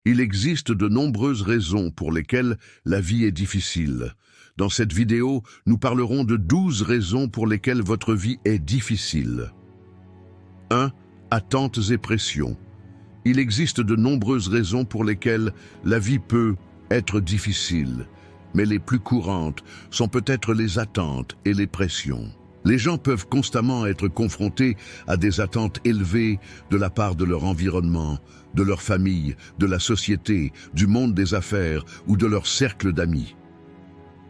Il existe de nombreuses raisons pour lesquelles la vie est difficile. Dans cette vidéo, nous parlerons de 12 raisons pour lesquelles votre vie est difficile. 1. Attentes et pressions. Il existe de nombreuses raisons pour lesquelles la vie peut être difficile, mais les plus courantes sont peut-être les attentes et les pressions. Les gens peuvent constamment être confrontés à des attentes élevées de la part de leur environnement, de leur famille, de la société, du monde des affaires ou de leur cercle d'amis.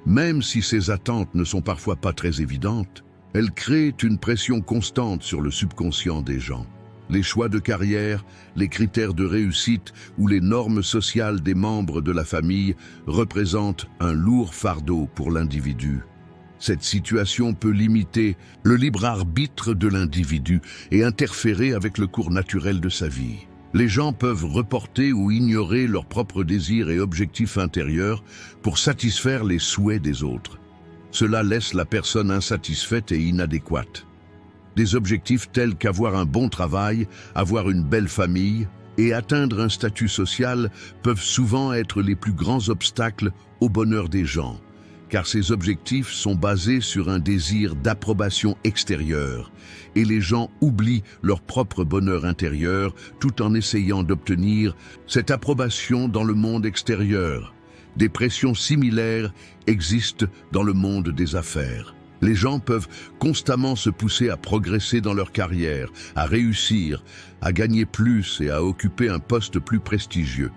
Même si ces attentes ne sont parfois pas très évidentes, elles créent une pression constante sur le subconscient des gens. Les choix de carrière, les critères de réussite ou les normes sociales des membres de la famille représentent un lourd fardeau pour l'individu. Cette situation peut limiter le libre arbitre de l'individu et interférer avec le cours naturel de sa vie. Les gens peuvent reporter ou ignorer leurs propres désirs et objectifs intérieurs pour satisfaire les souhaits des autres. Cela laisse la personne insatisfaite et inadéquate. Des objectifs tels qu'avoir un bon travail, avoir une belle famille et atteindre un statut social peuvent souvent être les plus grands obstacles au bonheur des gens, car ces objectifs sont basés sur un désir d'approbation extérieure, et les gens oublient leur propre bonheur intérieur tout en essayant d'obtenir cette approbation dans le monde extérieur. Des pressions similaires existent dans le monde des affaires. Les gens peuvent constamment se pousser à progresser dans leur carrière, à réussir, à gagner plus et à occuper un poste plus prestigieux.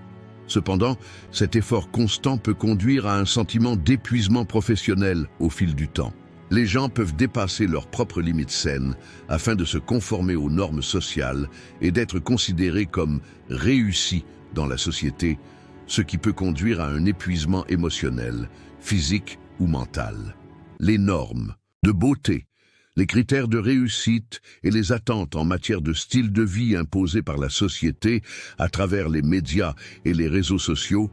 Cependant, cet effort constant peut conduire à un sentiment d'épuisement professionnel au fil du temps. Les gens peuvent dépasser leurs propres limites saines afin de se conformer aux normes sociales et d'être considérés comme réussis dans la société, ce qui peut conduire à un épuisement émotionnel, physique ou mental. Les normes de beauté, les critères de réussite et les attentes en matière de style de vie imposés par la société à travers les médias et les réseaux sociaux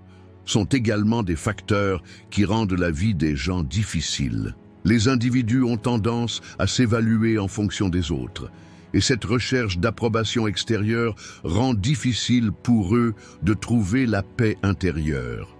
sont également des facteurs qui rendent la vie des gens difficile. Les individus ont tendance à s'évaluer en fonction des autres, et cette recherche d'approbation extérieure rend difficile pour eux de trouver la paix intérieure.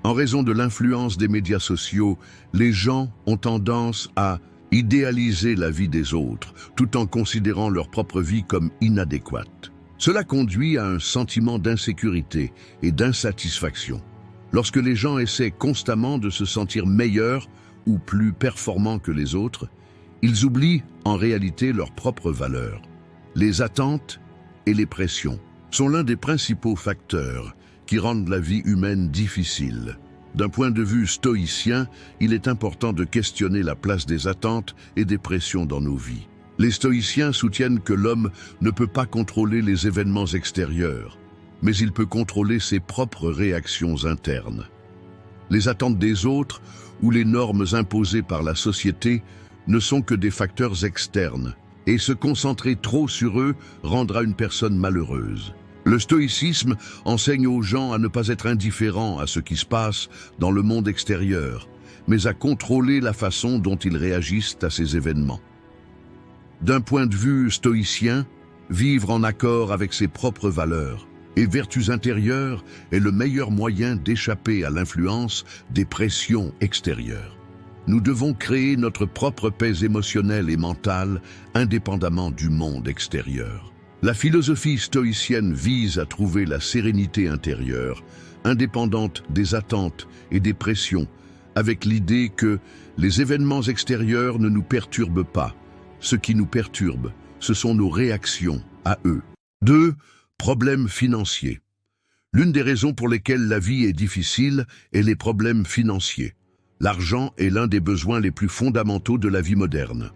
En raison de l'influence des médias sociaux, les gens ont tendance à idéaliser la vie des autres, tout en considérant leur propre vie comme inadéquate. Cela conduit à un sentiment d'insécurité et d'insatisfaction. Lorsque les gens essaient constamment de se sentir meilleurs ou plus performants que les autres, ils oublient en réalité leurs propres valeurs. Les attentes et les pressions sont l'un des principaux facteurs qui rendent la vie humaine difficile. D'un point de vue stoïcien, il est important de questionner la place des attentes et des pressions dans nos vies. Les stoïciens soutiennent que l'homme ne peut pas contrôler les événements extérieurs, mais il peut contrôler ses propres réactions internes. Les attentes des autres ou les normes imposées par la société ne sont que des facteurs externes, et se concentrer trop sur eux rendra une personne malheureuse. Le stoïcisme enseigne aux gens à ne pas être indifférents à ce qui se passe dans le monde extérieur, mais à contrôler la façon dont ils réagissent à ces événements. D'un point de vue stoïcien, vivre en accord avec ses propres valeurs et vertus intérieures est le meilleur moyen d'échapper à l'influence des pressions extérieures. Nous devons créer notre propre paix émotionnelle et mentale indépendamment du monde extérieur. La philosophie stoïcienne vise à trouver la sérénité intérieure, indépendante des attentes et des pressions, avec l'idée que les événements extérieurs ne nous perturbent pas. Ce qui nous perturbe, ce sont nos réactions à eux. 2. Problèmes financiers. L'une des raisons pour lesquelles la vie est difficile est les problèmes financiers. L'argent est l'un des besoins les plus fondamentaux de la vie moderne.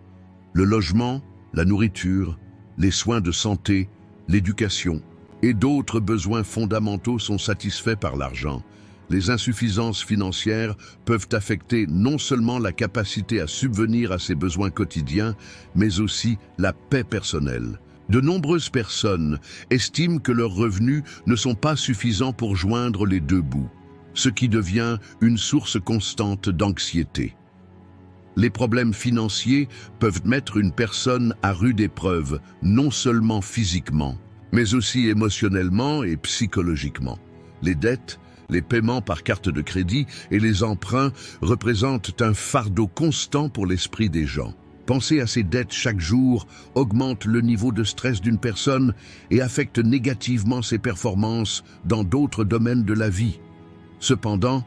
Le logement, la nourriture, les soins de santé, l'éducation et d'autres besoins fondamentaux sont satisfaits par l'argent. Les insuffisances financières peuvent affecter non seulement la capacité à subvenir à ses besoins quotidiens, mais aussi la paix personnelle. De nombreuses personnes estiment que leurs revenus ne sont pas suffisants pour joindre les deux bouts, ce qui devient une source constante d'anxiété. Les problèmes financiers peuvent mettre une personne à rude épreuve, non seulement physiquement, mais aussi émotionnellement et psychologiquement. Les dettes, les paiements par carte de crédit et les emprunts représentent un fardeau constant pour l'esprit des gens. Penser à ces dettes chaque jour augmente le niveau de stress d'une personne et affecte négativement ses performances dans d'autres domaines de la vie. Cependant,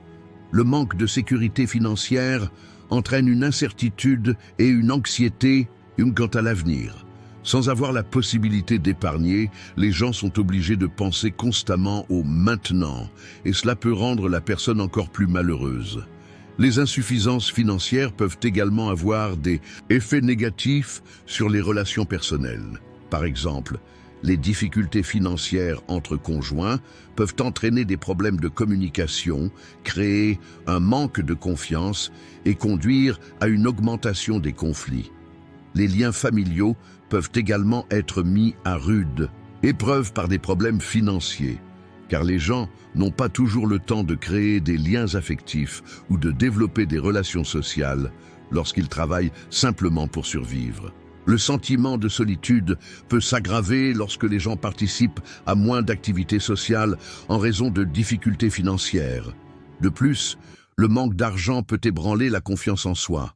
le manque de sécurité financière entraîne une incertitude et une anxiété quant à l'avenir. Sans avoir la possibilité d'épargner, les gens sont obligés de penser constamment au maintenant, et cela peut rendre la personne encore plus malheureuse. Les insuffisances financières peuvent également avoir des effets négatifs sur les relations personnelles. Par exemple, les difficultés financières entre conjoints peuvent entraîner des problèmes de communication, créer un manque de confiance et conduire à une augmentation des conflits. Les liens familiaux peuvent également être mis à rude épreuve par des problèmes financiers, car les gens n'ont pas toujours le temps de créer des liens affectifs ou de développer des relations sociales lorsqu'ils travaillent simplement pour survivre. Le sentiment de solitude peut s'aggraver lorsque les gens participent à moins d'activités sociales en raison de difficultés financières. De plus, le manque d'argent peut ébranler la confiance en soi.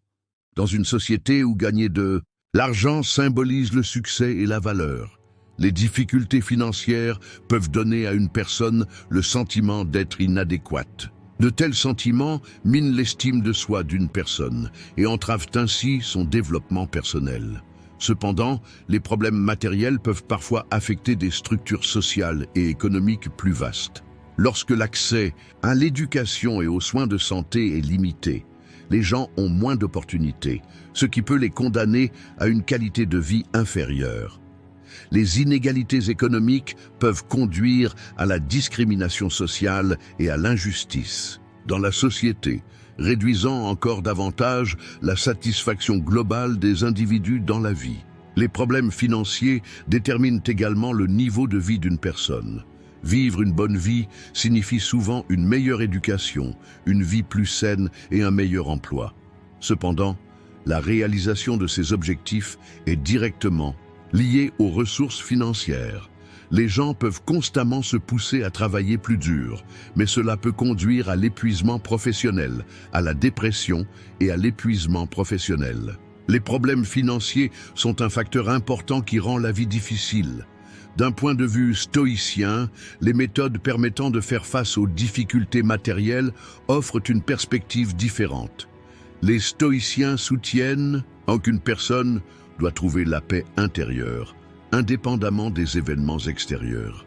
Dans une société où gagner de l'argent symbolise le succès et la valeur, les difficultés financières peuvent donner à une personne le sentiment d'être inadéquate. De tels sentiments minent l'estime de soi d'une personne et entravent ainsi son développement personnel. Cependant, les problèmes matériels peuvent parfois affecter des structures sociales et économiques plus vastes. Lorsque l'accès à l'éducation et aux soins de santé est limité, les gens ont moins d'opportunités, ce qui peut les condamner à une qualité de vie inférieure. Les inégalités économiques peuvent conduire à la discrimination sociale et à l'injustice dans la société, réduisant encore davantage la satisfaction globale des individus dans la vie. Les problèmes financiers déterminent également le niveau de vie d'une personne. Vivre une bonne vie signifie souvent une meilleure éducation, une vie plus saine et un meilleur emploi. Cependant, la réalisation de ces objectifs est directement liée aux ressources financières. Les gens peuvent constamment se pousser à travailler plus dur, mais cela peut conduire à l'épuisement professionnel, à la dépression et à l'épuisement professionnel. Les problèmes financiers sont un facteur important qui rend la vie difficile. D'un point de vue stoïcien, les méthodes permettant de faire face aux difficultés matérielles offrent une perspective différente. Les stoïciens soutiennent qu'une personne doit trouver la paix intérieure, indépendamment des événements extérieurs.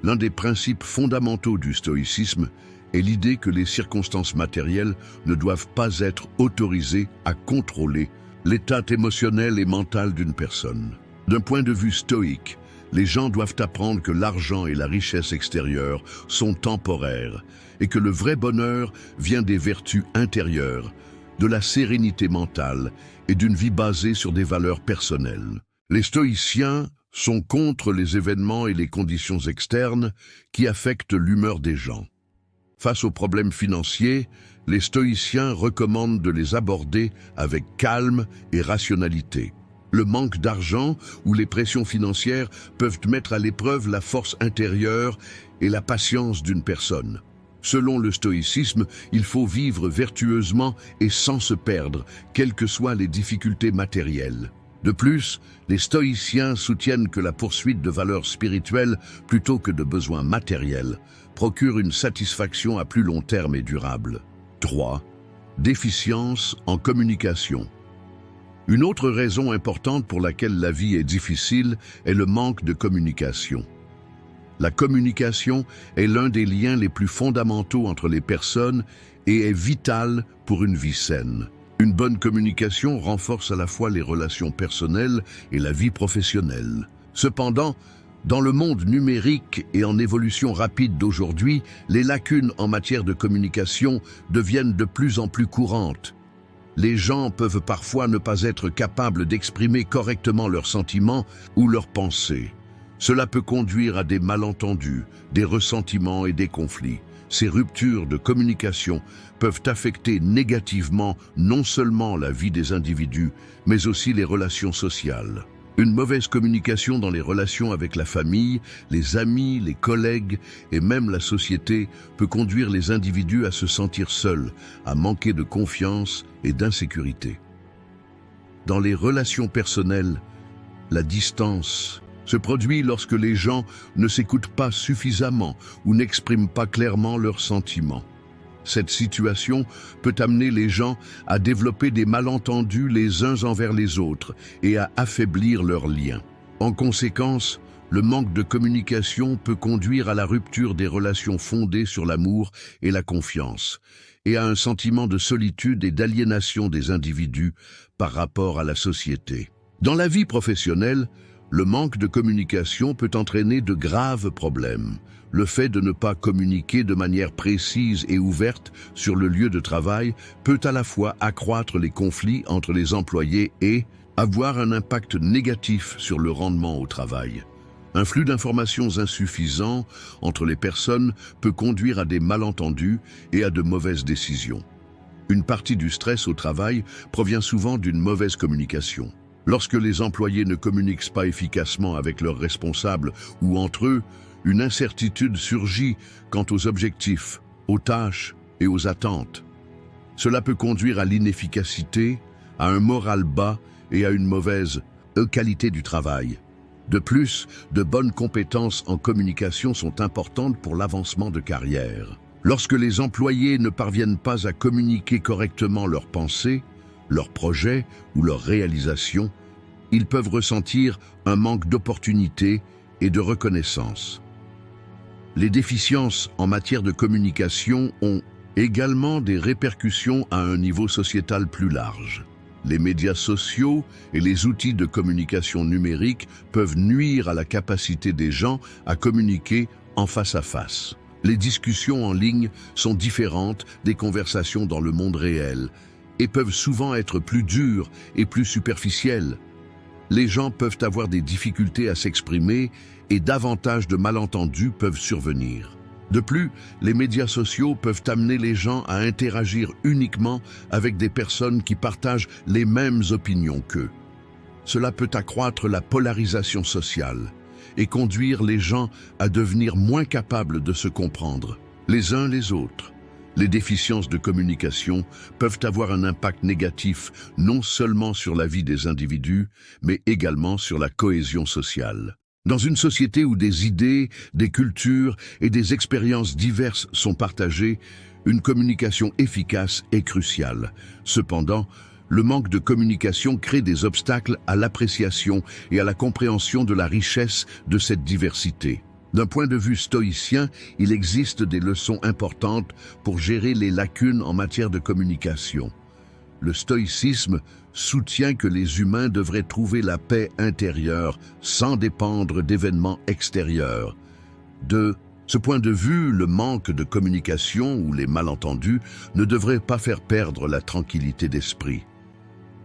L'un des principes fondamentaux du stoïcisme est l'idée que les circonstances matérielles ne doivent pas être autorisées à contrôler l'état émotionnel et mental d'une personne. D'un point de vue stoïque, les gens doivent apprendre que l'argent et la richesse extérieure sont temporaires et que le vrai bonheur vient des vertus intérieures, de la sérénité mentale et d'une vie basée sur des valeurs personnelles. Les stoïciens sont contre les événements et les conditions externes qui affectent l'humeur des gens. Face aux problèmes financiers, les stoïciens recommandent de les aborder avec calme et rationalité. Le manque d'argent ou les pressions financières peuvent mettre à l'épreuve la force intérieure et la patience d'une personne. Selon le stoïcisme, il faut vivre vertueusement et sans se perdre, quelles que soient les difficultés matérielles. De plus, les stoïciens soutiennent que la poursuite de valeurs spirituelles plutôt que de besoins matériels procure une satisfaction à plus long terme et durable. 3. Déficience en communication. Une autre raison importante pour laquelle la vie est difficile est le manque de communication. La communication est l'un des liens les plus fondamentaux entre les personnes et est vitale pour une vie saine. Une bonne communication renforce à la fois les relations personnelles et la vie professionnelle. Cependant, dans le monde numérique et en évolution rapide d'aujourd'hui, les lacunes en matière de communication deviennent de plus en plus courantes. Les gens peuvent parfois ne pas être capables d'exprimer correctement leurs sentiments ou leurs pensées. Cela peut conduire à des malentendus, des ressentiments et des conflits. Ces ruptures de communication peuvent affecter négativement non seulement la vie des individus, mais aussi les relations sociales. Une mauvaise communication dans les relations avec la famille, les amis, les collègues et même la société peut conduire les individus à se sentir seuls, à manquer de confiance et d'insécurité. Dans les relations personnelles, la distance se produit lorsque les gens ne s'écoutent pas suffisamment ou n'expriment pas clairement leurs sentiments. Cette situation peut amener les gens à développer des malentendus les uns envers les autres et à affaiblir leurs liens. En conséquence, le manque de communication peut conduire à la rupture des relations fondées sur l'amour et la confiance, et à un sentiment de solitude et d'aliénation des individus par rapport à la société. Dans la vie professionnelle, le manque de communication peut entraîner de graves problèmes. Le fait de ne pas communiquer de manière précise et ouverte sur le lieu de travail peut à la fois accroître les conflits entre les employés et avoir un impact négatif sur le rendement au travail. Un flux d'informations insuffisant entre les personnes peut conduire à des malentendus et à de mauvaises décisions. Une partie du stress au travail provient souvent d'une mauvaise communication. Lorsque les employés ne communiquent pas efficacement avec leurs responsables ou entre eux, une incertitude surgit quant aux objectifs, aux tâches et aux attentes. Cela peut conduire à l'inefficacité, à un moral bas et à une mauvaise qualité du travail. De plus, de bonnes compétences en communication sont importantes pour l'avancement de carrière. Lorsque les employés ne parviennent pas à communiquer correctement leurs pensées, leurs projets ou leurs réalisations, ils peuvent ressentir un manque d'opportunités et de reconnaissance. Les déficiences en matière de communication ont également des répercussions à un niveau sociétal plus large. Les médias sociaux et les outils de communication numérique peuvent nuire à la capacité des gens à communiquer en face à face. Les discussions en ligne sont différentes des conversations dans le monde réel et peuvent souvent être plus dures et plus superficielles. Les gens peuvent avoir des difficultés à s'exprimer et davantage de malentendus peuvent survenir. De plus, les médias sociaux peuvent amener les gens à interagir uniquement avec des personnes qui partagent les mêmes opinions qu'eux. Cela peut accroître la polarisation sociale et conduire les gens à devenir moins capables de se comprendre, les uns les autres. Les déficiences de communication peuvent avoir un impact négatif non seulement sur la vie des individus, mais également sur la cohésion sociale. Dans une société où des idées, des cultures et des expériences diverses sont partagées, une communication efficace est cruciale. Cependant, le manque de communication crée des obstacles à l'appréciation et à la compréhension de la richesse de cette diversité. D'un point de vue stoïcien, il existe des leçons importantes pour gérer les lacunes en matière de communication. Le stoïcisme soutient que les humains devraient trouver la paix intérieure sans dépendre d'événements extérieurs. De ce point de vue, le manque de communication ou les malentendus ne devraient pas faire perdre la tranquillité d'esprit.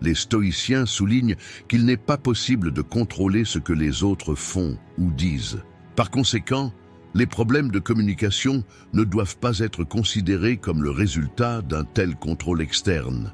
Les stoïciens soulignent qu'il n'est pas possible de contrôler ce que les autres font ou disent. Par conséquent, les problèmes de communication ne doivent pas être considérés comme le résultat d'un tel contrôle externe.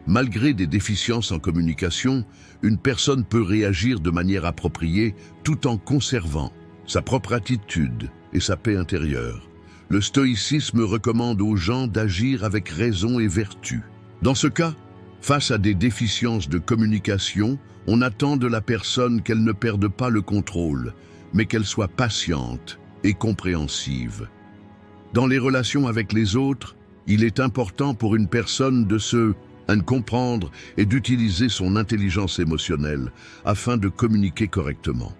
Malgré des déficiences en communication, une personne peut réagir de manière appropriée tout en conservant sa propre attitude et sa paix intérieure. Le stoïcisme recommande aux gens d'agir avec raison et vertu. Dans ce cas, face à des déficiences de communication, on attend de la personne qu'elle ne perde pas le contrôle, mais qu'elle soit patiente et compréhensive. Dans les relations avec les autres, il est important pour une personne de comprendre et d'utiliser son intelligence émotionnelle afin de communiquer correctement.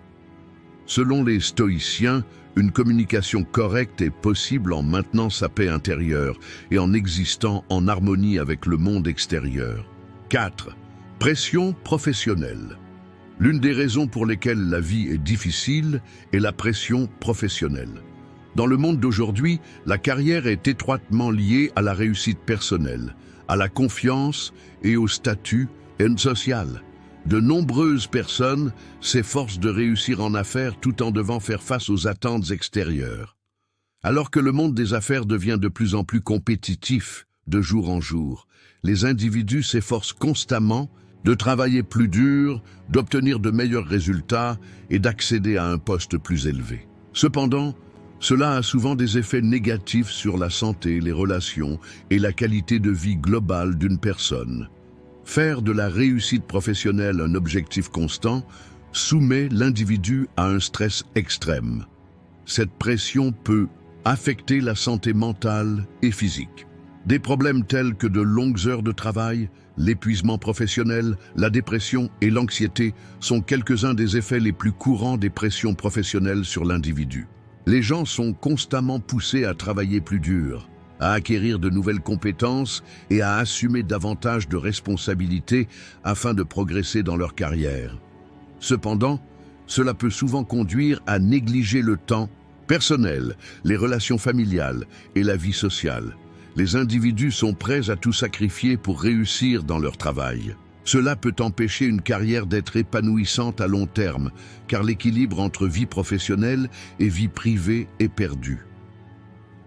Selon les stoïciens, une communication correcte est possible en maintenant sa paix intérieure et en existant en harmonie avec le monde extérieur. 4. Pression professionnelle. L'une des raisons pour lesquelles la vie est difficile est la pression professionnelle. Dans le monde d'aujourd'hui, la carrière est étroitement liée à la réussite personnelle, à la confiance et au statut social. De nombreuses personnes s'efforcent de réussir en affaires tout en devant faire face aux attentes extérieures. Alors que le monde des affaires devient de plus en plus compétitif de jour en jour, les individus s'efforcent constamment de travailler plus dur, d'obtenir de meilleurs résultats et d'accéder à un poste plus élevé. Cependant, cela a souvent des effets négatifs sur la santé, les relations et la qualité de vie globale d'une personne. Faire de la réussite professionnelle un objectif constant soumet l'individu à un stress extrême. Cette pression peut affecter la santé mentale et physique. Des problèmes tels que de longues heures de travail, l'épuisement professionnel, la dépression et l'anxiété sont quelques-uns des effets les plus courants des pressions professionnelles sur l'individu. Les gens sont constamment poussés à travailler plus dur, à acquérir de nouvelles compétences et à assumer davantage de responsabilités afin de progresser dans leur carrière. Cependant, cela peut souvent conduire à négliger le temps personnel, les relations familiales et la vie sociale. Les individus sont prêts à tout sacrifier pour réussir dans leur travail. Cela peut empêcher une carrière d'être épanouissante à long terme, car l'équilibre entre vie professionnelle et vie privée est perdu.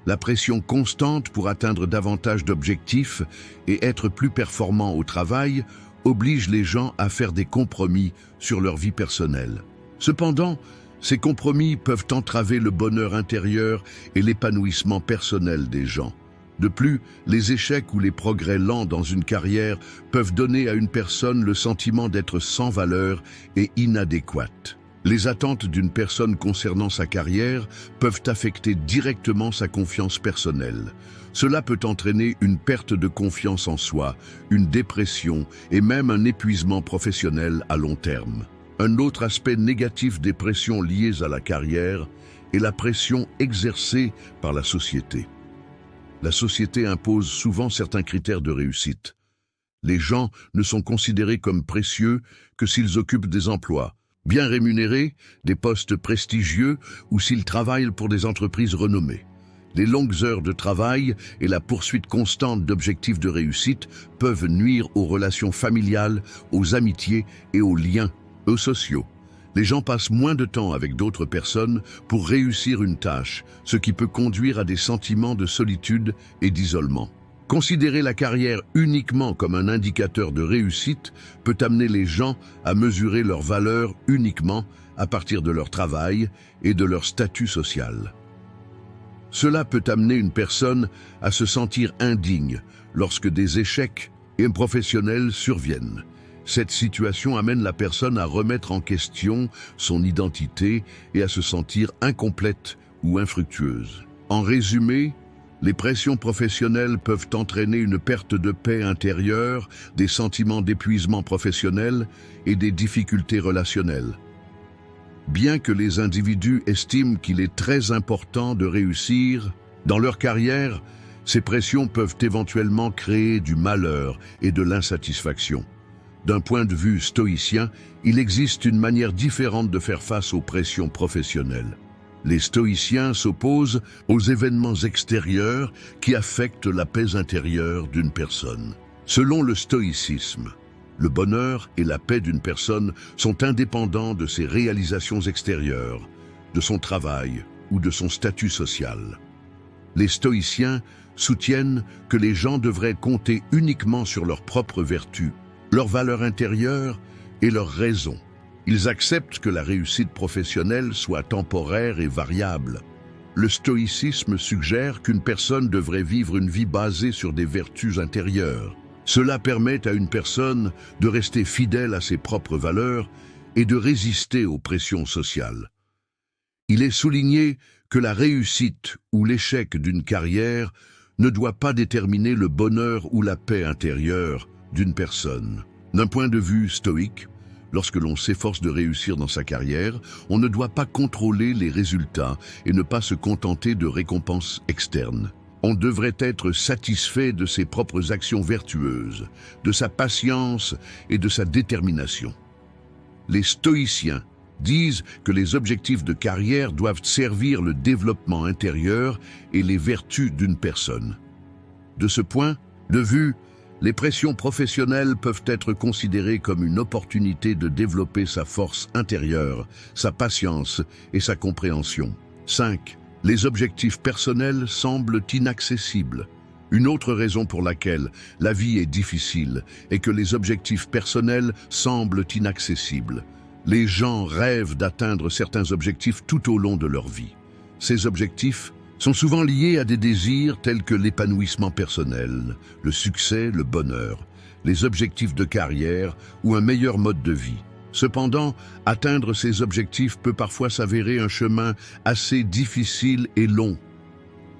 La pression constante pour atteindre davantage d'objectifs et être plus performant au travail oblige les gens à faire des compromis sur leur vie personnelle. Cependant, ces compromis peuvent entraver le bonheur intérieur et l'épanouissement personnel des gens. De plus, les échecs ou les progrès lents dans une carrière peuvent donner à une personne le sentiment d'être sans valeur et inadéquate. Les attentes d'une personne concernant sa carrière peuvent affecter directement sa confiance personnelle. Cela peut entraîner une perte de confiance en soi, une dépression et même un épuisement professionnel à long terme. Un autre aspect négatif des pressions liées à la carrière est la pression exercée par la société. La société impose souvent certains critères de réussite. Les gens ne sont considérés comme précieux que s'ils occupent des emplois bien rémunérés, des postes prestigieux ou s'ils travaillent pour des entreprises renommées. Les longues heures de travail et la poursuite constante d'objectifs de réussite peuvent nuire aux relations familiales, aux amitiés et aux liens sociaux. Les gens passent moins de temps avec d'autres personnes pour réussir une tâche, ce qui peut conduire à des sentiments de solitude et d'isolement. Considérer la carrière uniquement comme un indicateur de réussite peut amener les gens à mesurer leur valeur uniquement à partir de leur travail et de leur statut social. Cela peut amener une personne à se sentir indigne lorsque des échecs professionnels surviennent. Cette situation amène la personne à remettre en question son identité et à se sentir incomplète ou infructueuse. En résumé, les pressions professionnelles peuvent entraîner une perte de paix intérieure, des sentiments d'épuisement professionnel et des difficultés relationnelles. Bien que les individus estiment qu'il est très important de réussir dans leur carrière, ces pressions peuvent éventuellement créer du malheur et de l'insatisfaction. D'un point de vue stoïcien, il existe une manière différente de faire face aux pressions professionnelles. Les stoïciens s'opposent aux événements extérieurs qui affectent la paix intérieure d'une personne. Selon le stoïcisme, le bonheur et la paix d'une personne sont indépendants de ses réalisations extérieures, de son travail ou de son statut social. Les stoïciens soutiennent que les gens devraient compter uniquement sur leurs propres vertus, leurs valeurs intérieures et leurs raisons. Ils acceptent que la réussite professionnelle soit temporaire et variable. Le stoïcisme suggère qu'une personne devrait vivre une vie basée sur des vertus intérieures. Cela permet à une personne de rester fidèle à ses propres valeurs et de résister aux pressions sociales. Il est souligné que la réussite ou l'échec d'une carrière ne doit pas déterminer le bonheur ou la paix intérieure d'une personne. D'un point de vue stoïque, lorsque l'on s'efforce de réussir dans sa carrière, on ne doit pas contrôler les résultats et ne pas se contenter de récompenses externes. On devrait être satisfait de ses propres actions vertueuses, de sa patience et de sa détermination. Les stoïciens disent que les objectifs de carrière doivent servir le développement intérieur et les vertus d'une personne. De ce point de vue, les pressions professionnelles peuvent être considérées comme une opportunité de développer sa force intérieure, sa patience et sa compréhension. 5. Les objectifs personnels semblent inaccessibles. Une autre raison pour laquelle la vie est difficile est que les objectifs personnels semblent inaccessibles. Les gens rêvent d'atteindre certains objectifs tout au long de leur vie. Ces objectifs sont souvent liés à des désirs tels que l'épanouissement personnel, le succès, le bonheur, les objectifs de carrière ou un meilleur mode de vie. Cependant, atteindre ces objectifs peut parfois s'avérer un chemin assez difficile et long.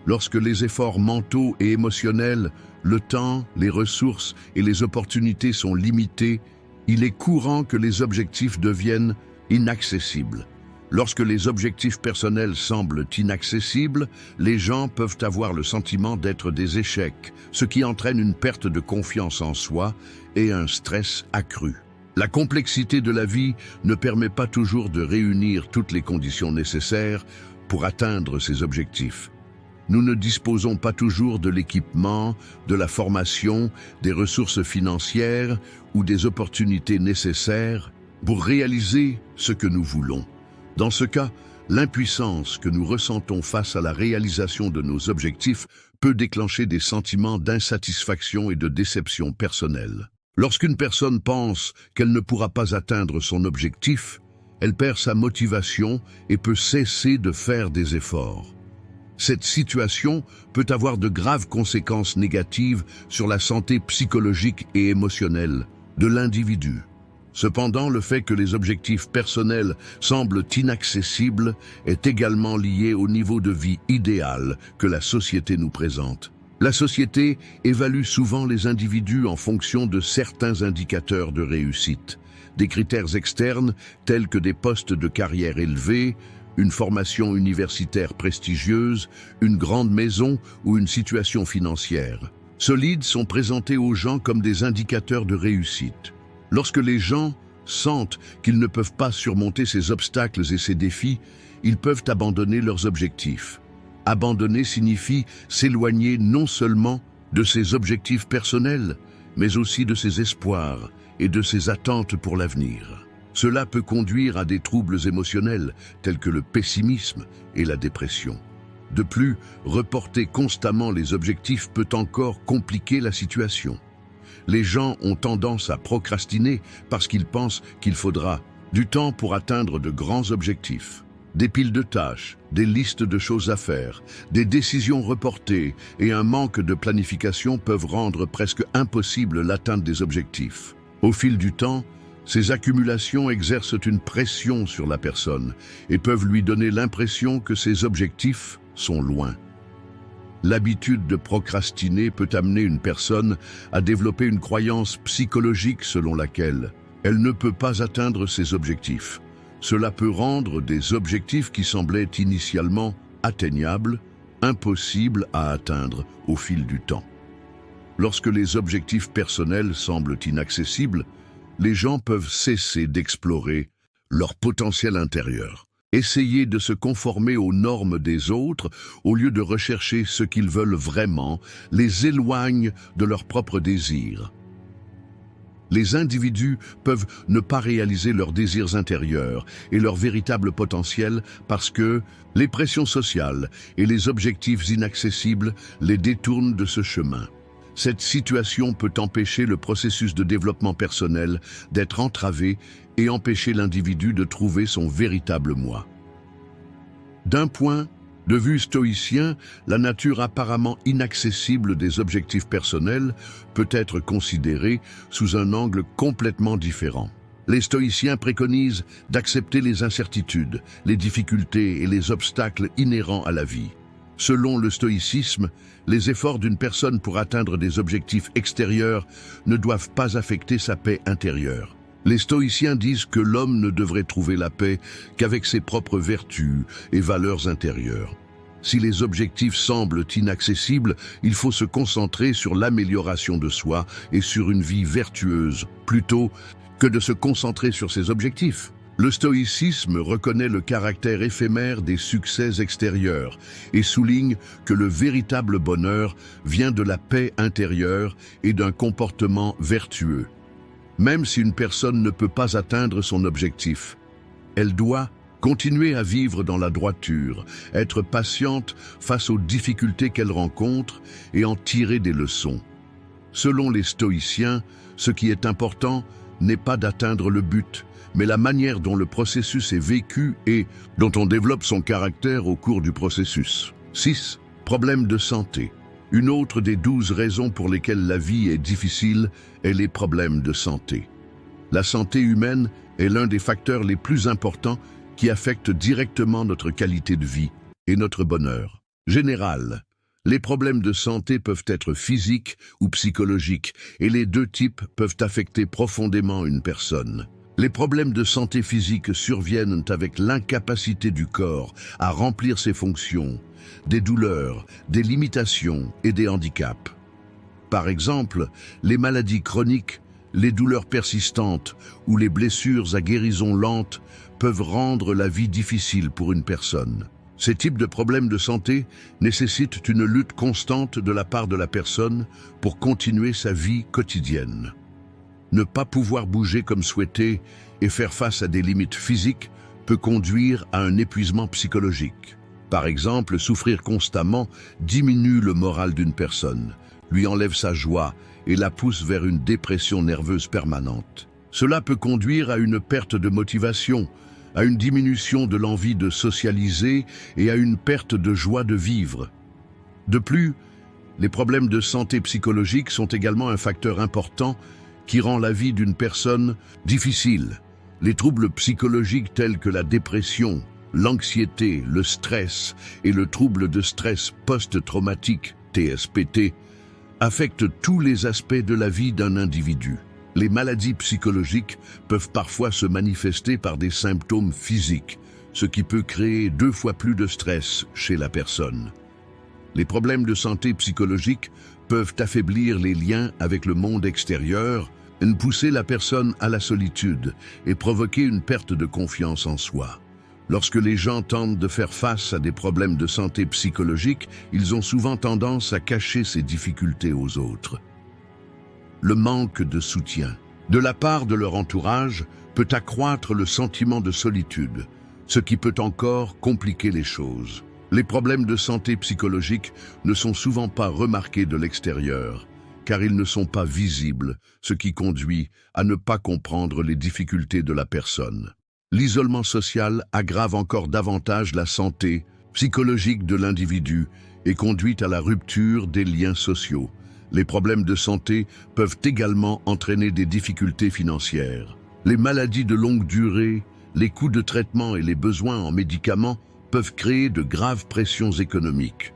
Lorsque les efforts mentaux et émotionnels, le temps, les ressources et les opportunités sont limités, il est courant que les objectifs deviennent inaccessibles. Lorsque les objectifs personnels semblent inaccessibles, les gens peuvent avoir le sentiment d'être des échecs, ce qui entraîne une perte de confiance en soi et un stress accru. La complexité de la vie ne permet pas toujours de réunir toutes les conditions nécessaires pour atteindre ces objectifs. Nous ne disposons pas toujours de l'équipement, de la formation, des ressources financières ou des opportunités nécessaires pour réaliser ce que nous voulons. Dans ce cas, l'impuissance que nous ressentons face à la réalisation de nos objectifs peut déclencher des sentiments d'insatisfaction et de déception personnelle. Lorsqu'une personne pense qu'elle ne pourra pas atteindre son objectif, elle perd sa motivation et peut cesser de faire des efforts. Cette situation peut avoir de graves conséquences négatives sur la santé psychologique et émotionnelle de l'individu. Cependant, le fait que les objectifs personnels semblent inaccessibles est également lié au niveau de vie idéal que la société nous présente. La société évalue souvent les individus en fonction de certains indicateurs de réussite. Des critères externes tels que des postes de carrière élevés, une formation universitaire prestigieuse, une grande maison ou une situation financière solides sont présentés aux gens comme des indicateurs de réussite. Lorsque les gens sentent qu'ils ne peuvent pas surmonter ces obstacles et ces défis, ils peuvent abandonner leurs objectifs. Abandonner signifie s'éloigner non seulement de ses objectifs personnels, mais aussi de ses espoirs et de ses attentes pour l'avenir. Cela peut conduire à des troubles émotionnels tels que le pessimisme et la dépression. De plus, reporter constamment les objectifs peut encore compliquer la situation. Les gens ont tendance à procrastiner parce qu'ils pensent qu'il faudra du temps pour atteindre de grands objectifs. Des piles de tâches, des listes de choses à faire, des décisions reportées et un manque de planification peuvent rendre presque impossible l'atteinte des objectifs. Au fil du temps, ces accumulations exercent une pression sur la personne et peuvent lui donner l'impression que ses objectifs sont loin. L'habitude de procrastiner peut amener une personne à développer une croyance psychologique selon laquelle elle ne peut pas atteindre ses objectifs. Cela peut rendre des objectifs qui semblaient initialement atteignables, impossibles à atteindre au fil du temps. Lorsque les objectifs personnels semblent inaccessibles, les gens peuvent cesser d'explorer leur potentiel intérieur. Essayer de se conformer aux normes des autres, au lieu de rechercher ce qu'ils veulent vraiment, les éloigne de leurs propres désirs. Les individus peuvent ne pas réaliser leurs désirs intérieurs et leur véritable potentiel parce que les pressions sociales et les objectifs inaccessibles les détournent de ce chemin. Cette situation peut empêcher le processus de développement personnel d'être entravé et empêcher l'individu de trouver son véritable moi. D'un point de vue stoïcien, la nature apparemment inaccessible des objectifs personnels peut être considérée sous un angle complètement différent. Les stoïciens préconisent d'accepter les incertitudes, les difficultés et les obstacles inhérents à la vie. Selon le stoïcisme, les efforts d'une personne pour atteindre des objectifs extérieurs ne doivent pas affecter sa paix intérieure. Les stoïciens disent que l'homme ne devrait trouver la paix qu'avec ses propres vertus et valeurs intérieures. Si les objectifs semblent inaccessibles, il faut se concentrer sur l'amélioration de soi et sur une vie vertueuse, plutôt que de se concentrer sur ses objectifs. Le stoïcisme reconnaît le caractère éphémère des succès extérieurs et souligne que le véritable bonheur vient de la paix intérieure et d'un comportement vertueux. Même si une personne ne peut pas atteindre son objectif, elle doit Continuer à vivre dans la droiture, être patiente face aux difficultés qu'elle rencontre et en tirer des leçons. Selon les stoïciens, ce qui est important n'est pas d'atteindre le but, mais la manière dont le processus est vécu et dont on développe son caractère au cours du processus. 6. Problèmes de santé. Une autre des 12 raisons pour lesquelles la vie est difficile est les problèmes de santé. La santé humaine est l'un des facteurs les plus importants qui affectent directement notre qualité de vie et notre bonheur. Général, les problèmes de santé peuvent être physiques ou psychologiques, et les deux types peuvent affecter profondément une personne. Les problèmes de santé physique surviennent avec l'incapacité du corps à remplir ses fonctions, des douleurs, des limitations et des handicaps. Par exemple, les maladies chroniques, les douleurs persistantes ou les blessures à guérison lente peuvent rendre la vie difficile pour une personne. Ces types de problèmes de santé nécessitent une lutte constante de la part de la personne pour continuer sa vie quotidienne. Ne pas pouvoir bouger comme souhaité et faire face à des limites physiques peut conduire à un épuisement psychologique. Par exemple, souffrir constamment diminue le moral d'une personne, lui enlève sa joie et la pousse vers une dépression nerveuse permanente. Cela peut conduire à une perte de motivation, à une diminution de l'envie de socialiser et à une perte de joie de vivre. De plus, les problèmes de santé psychologique sont également un facteur important qui rend la vie d'une personne difficile. Les troubles psychologiques tels que la dépression, l'anxiété, le stress et le trouble de stress post-traumatique, TSPT, affectent tous les aspects de la vie d'un individu. Les maladies psychologiques peuvent parfois se manifester par des symptômes physiques, ce qui peut créer 2 fois plus de stress chez la personne. Les problèmes de santé psychologique peuvent affaiblir les liens avec le monde extérieur, pousser la personne à la solitude et provoquer une perte de confiance en soi. Lorsque les gens tentent de faire face à des problèmes de santé psychologique, ils ont souvent tendance à cacher ces difficultés aux autres. Le manque de soutien de la part de leur entourage peut accroître le sentiment de solitude, ce qui peut encore compliquer les choses. Les problèmes de santé psychologique ne sont souvent pas remarqués de l'extérieur, car ils ne sont pas visibles, ce qui conduit à ne pas comprendre les difficultés de la personne. L'isolement social aggrave encore davantage la santé psychologique de l'individu et conduit à la rupture des liens sociaux. Les problèmes de santé peuvent également entraîner des difficultés financières. Les maladies de longue durée, les coûts de traitement et les besoins en médicaments peuvent créer de graves pressions économiques.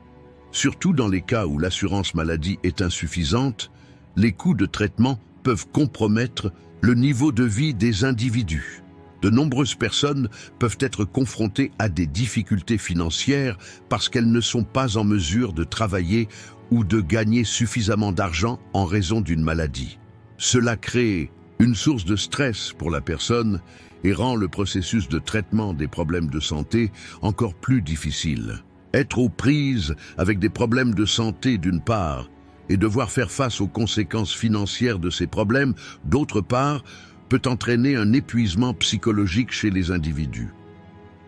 Surtout dans les cas où l'assurance maladie est insuffisante, les coûts de traitement peuvent compromettre le niveau de vie des individus. De nombreuses personnes peuvent être confrontées à des difficultés financières parce qu'elles ne sont pas en mesure de travailler ou de gagner suffisamment d'argent en raison d'une maladie. Cela crée une source de stress pour la personne et rend le processus de traitement des problèmes de santé encore plus difficile. Être aux prises avec des problèmes de santé d'une part et devoir faire face aux conséquences financières de ces problèmes d'autre part peut entraîner un épuisement psychologique chez les individus.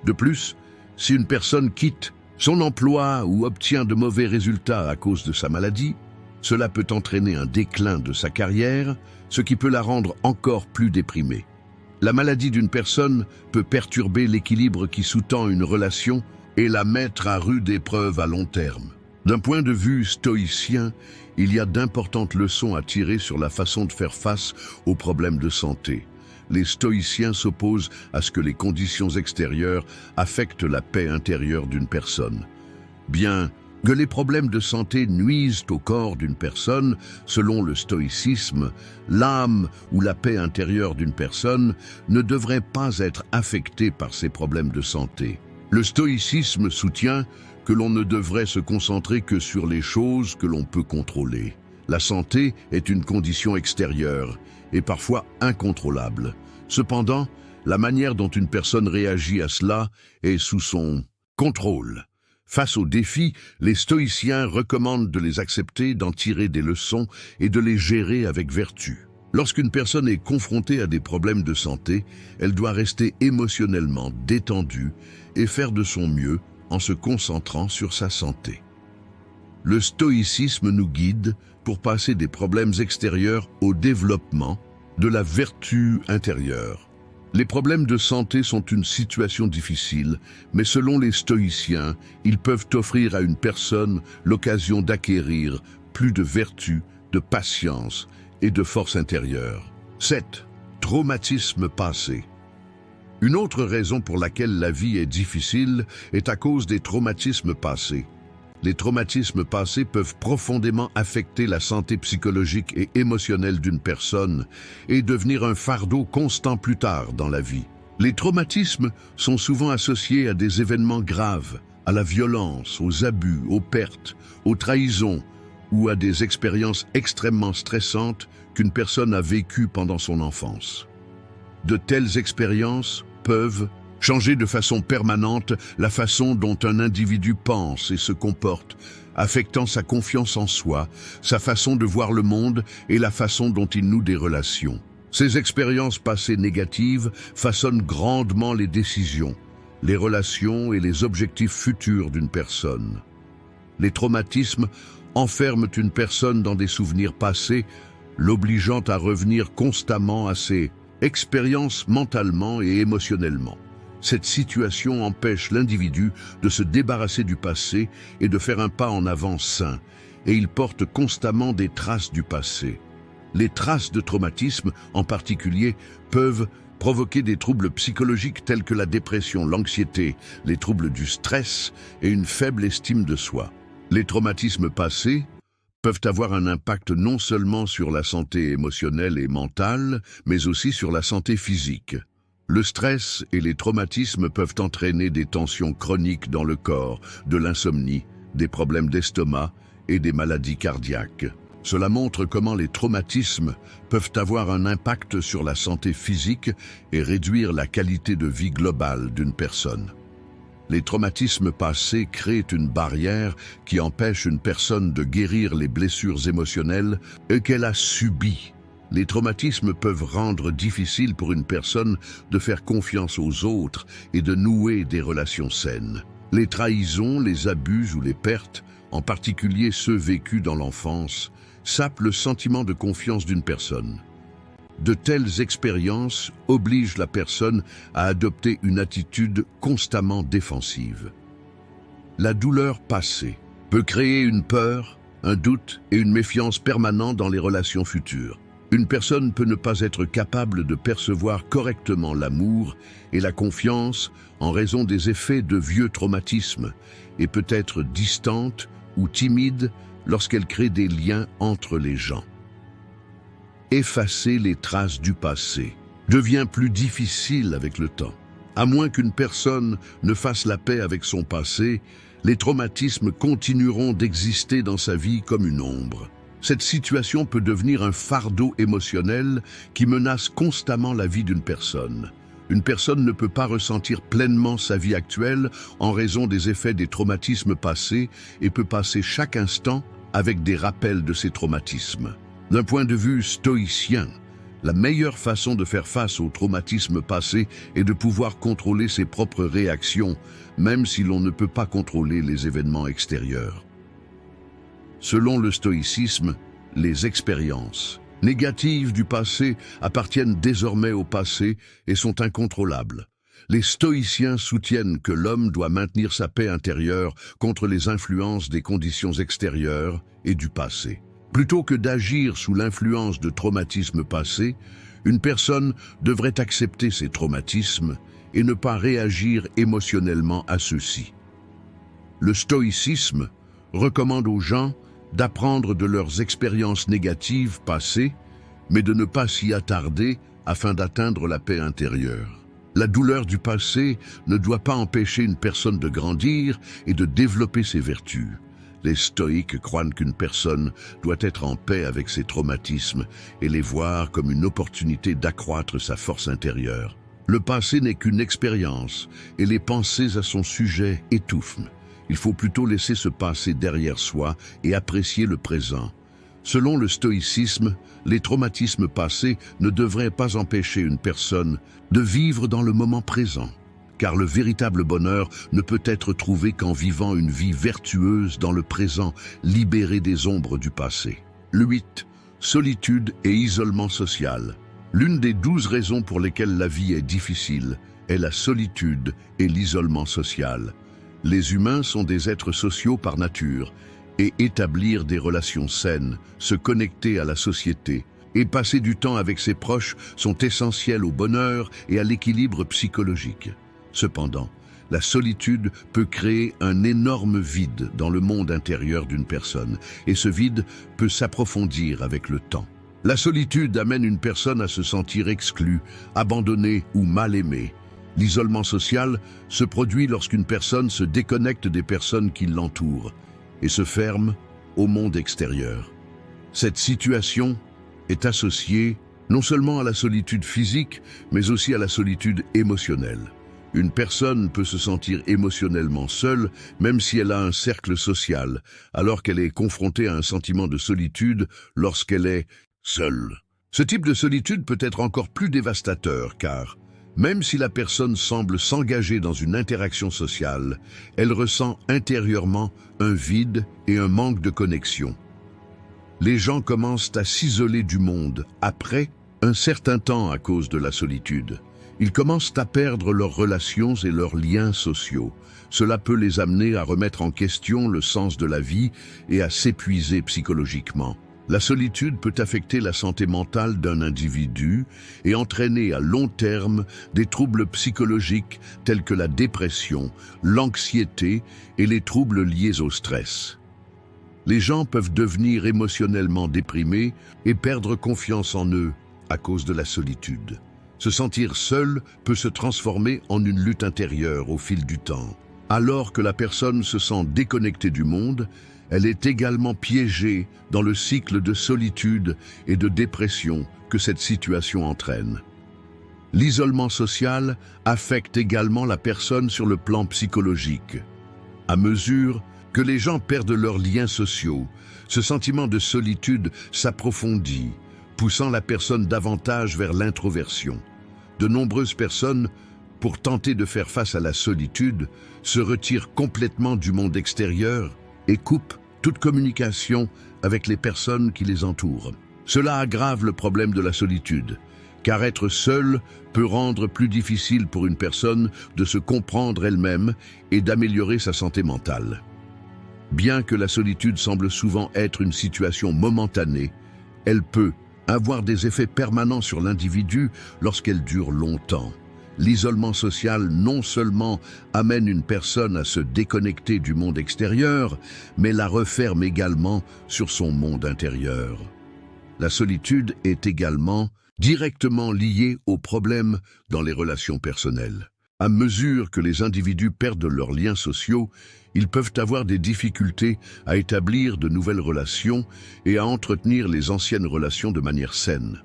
De plus, si une personne quitte son emploi ou obtient de mauvais résultats à cause de sa maladie, cela peut entraîner un déclin de sa carrière, ce qui peut la rendre encore plus déprimée. La maladie d'une personne peut perturber l'équilibre qui sous-tend une relation et la mettre à rude épreuve à long terme. D'un point de vue stoïcien, il y a d'importantes leçons à tirer sur la façon de faire face aux problèmes de santé. Les stoïciens s'opposent à ce que les conditions extérieures affectent la paix intérieure d'une personne. Bien que les problèmes de santé nuisent au corps d'une personne, selon le stoïcisme, l'âme ou la paix intérieure d'une personne ne devrait pas être affectée par ces problèmes de santé. Le stoïcisme soutient que l'on ne devrait se concentrer que sur les choses que l'on peut contrôler. La santé est une condition extérieure et parfois incontrôlable. Cependant, la manière dont une personne réagit à cela est sous son contrôle. Face aux défis, les stoïciens recommandent de les accepter, d'en tirer des leçons et de les gérer avec vertu. Lorsqu'une personne est confrontée à des problèmes de santé, elle doit rester émotionnellement détendue et faire de son mieux en se concentrant sur sa santé. Le stoïcisme nous guide pour passer des problèmes extérieurs au développement de la vertu intérieure. Les problèmes de santé sont une situation difficile, mais selon les stoïciens, ils peuvent offrir à une personne l'occasion d'acquérir plus de vertu, de patience et de force intérieure. 7. Traumatisme passé. Une autre raison pour laquelle la vie est difficile est à cause des traumatismes passés. Les traumatismes passés peuvent profondément affecter la santé psychologique et émotionnelle d'une personne et devenir un fardeau constant plus tard dans la vie. Les traumatismes sont souvent associés à des événements graves, à la violence, aux abus, aux pertes, aux trahisons ou à des expériences extrêmement stressantes qu'une personne a vécues pendant son enfance. De telles expériences peuvent changer de façon permanente la façon dont un individu pense et se comporte, affectant sa confiance en soi, sa façon de voir le monde et la façon dont il noue des relations. Ces expériences passées négatives façonnent grandement les décisions, les relations et les objectifs futurs d'une personne. Les traumatismes enferment une personne dans des souvenirs passés, l'obligeant à revenir constamment à ces expériences mentalement et émotionnellement. Cette situation empêche l'individu de se débarrasser du passé et de faire un pas en avant sain, et il porte constamment des traces du passé. Les traces de traumatisme, en particulier, peuvent provoquer des troubles psychologiques tels que la dépression, l'anxiété, les troubles du stress et une faible estime de soi. Les traumatismes passés peuvent avoir un impact non seulement sur la santé émotionnelle et mentale, mais aussi sur la santé physique. Le stress et les traumatismes peuvent entraîner des tensions chroniques dans le corps, de l'insomnie, des problèmes d'estomac et des maladies cardiaques. Cela montre comment les traumatismes peuvent avoir un impact sur la santé physique et réduire la qualité de vie globale d'une personne. Les traumatismes passés créent une barrière qui empêche une personne de guérir les blessures émotionnelles qu'elle a subies. Les traumatismes peuvent rendre difficile pour une personne de faire confiance aux autres et de nouer des relations saines. Les trahisons, les abus ou les pertes, en particulier ceux vécus dans l'enfance, sapent le sentiment de confiance d'une personne. De telles expériences obligent la personne à adopter une attitude constamment défensive. La douleur passée peut créer une peur, un doute et une méfiance permanents dans les relations futures. Une personne peut ne pas être capable de percevoir correctement l'amour et la confiance en raison des effets de vieux traumatismes et peut être distante ou timide lorsqu'elle crée des liens entre les gens. Effacer les traces du passé devient plus difficile avec le temps. À moins qu'une personne ne fasse la paix avec son passé, les traumatismes continueront d'exister dans sa vie comme une ombre. Cette situation peut devenir un fardeau émotionnel qui menace constamment la vie d'une personne. Une personne ne peut pas ressentir pleinement sa vie actuelle en raison des effets des traumatismes passés et peut passer chaque instant avec des rappels de ces traumatismes. D'un point de vue stoïcien, la meilleure façon de faire face aux traumatismes passés est de pouvoir contrôler ses propres réactions, même si l'on ne peut pas contrôler les événements extérieurs. Selon le stoïcisme, les expériences négatives du passé appartiennent désormais au passé et sont incontrôlables. Les stoïciens soutiennent que l'homme doit maintenir sa paix intérieure contre les influences des conditions extérieures et du passé. Plutôt que d'agir sous l'influence de traumatismes passés, une personne devrait accepter ces traumatismes et ne pas réagir émotionnellement à ceux-ci. Le stoïcisme recommande aux gens d'apprendre de leurs expériences négatives passées, mais de ne pas s'y attarder afin d'atteindre la paix intérieure. La douleur du passé ne doit pas empêcher une personne de grandir et de développer ses vertus. Les stoïques croient qu'une personne doit être en paix avec ses traumatismes et les voir comme une opportunité d'accroître sa force intérieure. Le passé n'est qu'une expérience et les pensées à son sujet étouffent. Il faut plutôt laisser ce passé derrière soi et apprécier le présent. Selon le stoïcisme, les traumatismes passés ne devraient pas empêcher une personne de vivre dans le moment présent, car le véritable bonheur ne peut être trouvé qu'en vivant une vie vertueuse dans le présent, libérée des ombres du passé. Le 8. Solitude et isolement social. L'une des 12 raisons pour lesquelles la vie est difficile est la solitude et l'isolement social. Les humains sont des êtres sociaux par nature, et établir des relations saines, se connecter à la société et passer du temps avec ses proches sont essentiels au bonheur et à l'équilibre psychologique. Cependant, la solitude peut créer un énorme vide dans le monde intérieur d'une personne, et ce vide peut s'approfondir avec le temps. La solitude amène une personne à se sentir exclue, abandonnée ou mal aimée. L'isolement social se produit lorsqu'une personne se déconnecte des personnes qui l'entourent et se ferme au monde extérieur. Cette situation est associée non seulement à la solitude physique, mais aussi à la solitude émotionnelle. Une personne peut se sentir émotionnellement seule, même si elle a un cercle social, alors qu'elle est confrontée à un sentiment de solitude lorsqu'elle est seule. Ce type de solitude peut être encore plus dévastateur, car même si la personne semble s'engager dans une interaction sociale, elle ressent intérieurement un vide et un manque de connexion. Les gens commencent à s'isoler du monde après un certain temps à cause de la solitude. Ils commencent à perdre leurs relations et leurs liens sociaux. Cela peut les amener à remettre en question le sens de la vie et à s'épuiser psychologiquement. La solitude peut affecter la santé mentale d'un individu et entraîner à long terme des troubles psychologiques tels que la dépression, l'anxiété et les troubles liés au stress. Les gens peuvent devenir émotionnellement déprimés et perdre confiance en eux à cause de la solitude. Se sentir seul peut se transformer en une lutte intérieure au fil du temps. Alors que la personne se sent déconnectée du monde, elle est également piégée dans le cycle de solitude et de dépression que cette situation entraîne. L'isolement social affecte également la personne sur le plan psychologique. À mesure que les gens perdent leurs liens sociaux, ce sentiment de solitude s'approfondit, poussant la personne davantage vers l'introversion. De nombreuses personnes, pour tenter de faire face à la solitude, se retirent complètement du monde extérieur et coupent toute communication avec les personnes qui les entourent. Cela aggrave le problème de la solitude, car être seul peut rendre plus difficile pour une personne de se comprendre elle-même et d'améliorer sa santé mentale. Bien que la solitude semble souvent être une situation momentanée, elle peut avoir des effets permanents sur l'individu lorsqu'elle dure longtemps. L'isolement social non seulement amène une personne à se déconnecter du monde extérieur, mais la referme également sur son monde intérieur. La solitude est également directement liée aux problèmes dans les relations personnelles. À mesure que les individus perdent leurs liens sociaux, ils peuvent avoir des difficultés à établir de nouvelles relations et à entretenir les anciennes relations de manière saine.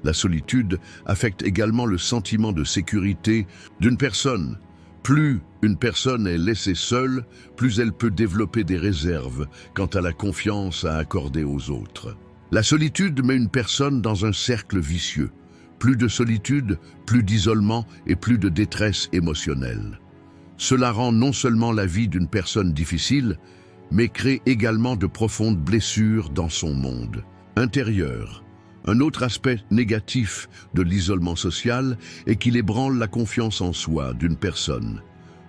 La solitude affecte également le sentiment de sécurité d'une personne. Plus une personne est laissée seule, plus elle peut développer des réserves quant à la confiance à accorder aux autres. La solitude met une personne dans un cercle vicieux. Plus de solitude, plus d'isolement et plus de détresse émotionnelle. Cela rend non seulement la vie d'une personne difficile, mais crée également de profondes blessures dans son monde intérieur. Un autre aspect négatif de l'isolement social est qu'il ébranle la confiance en soi d'une personne.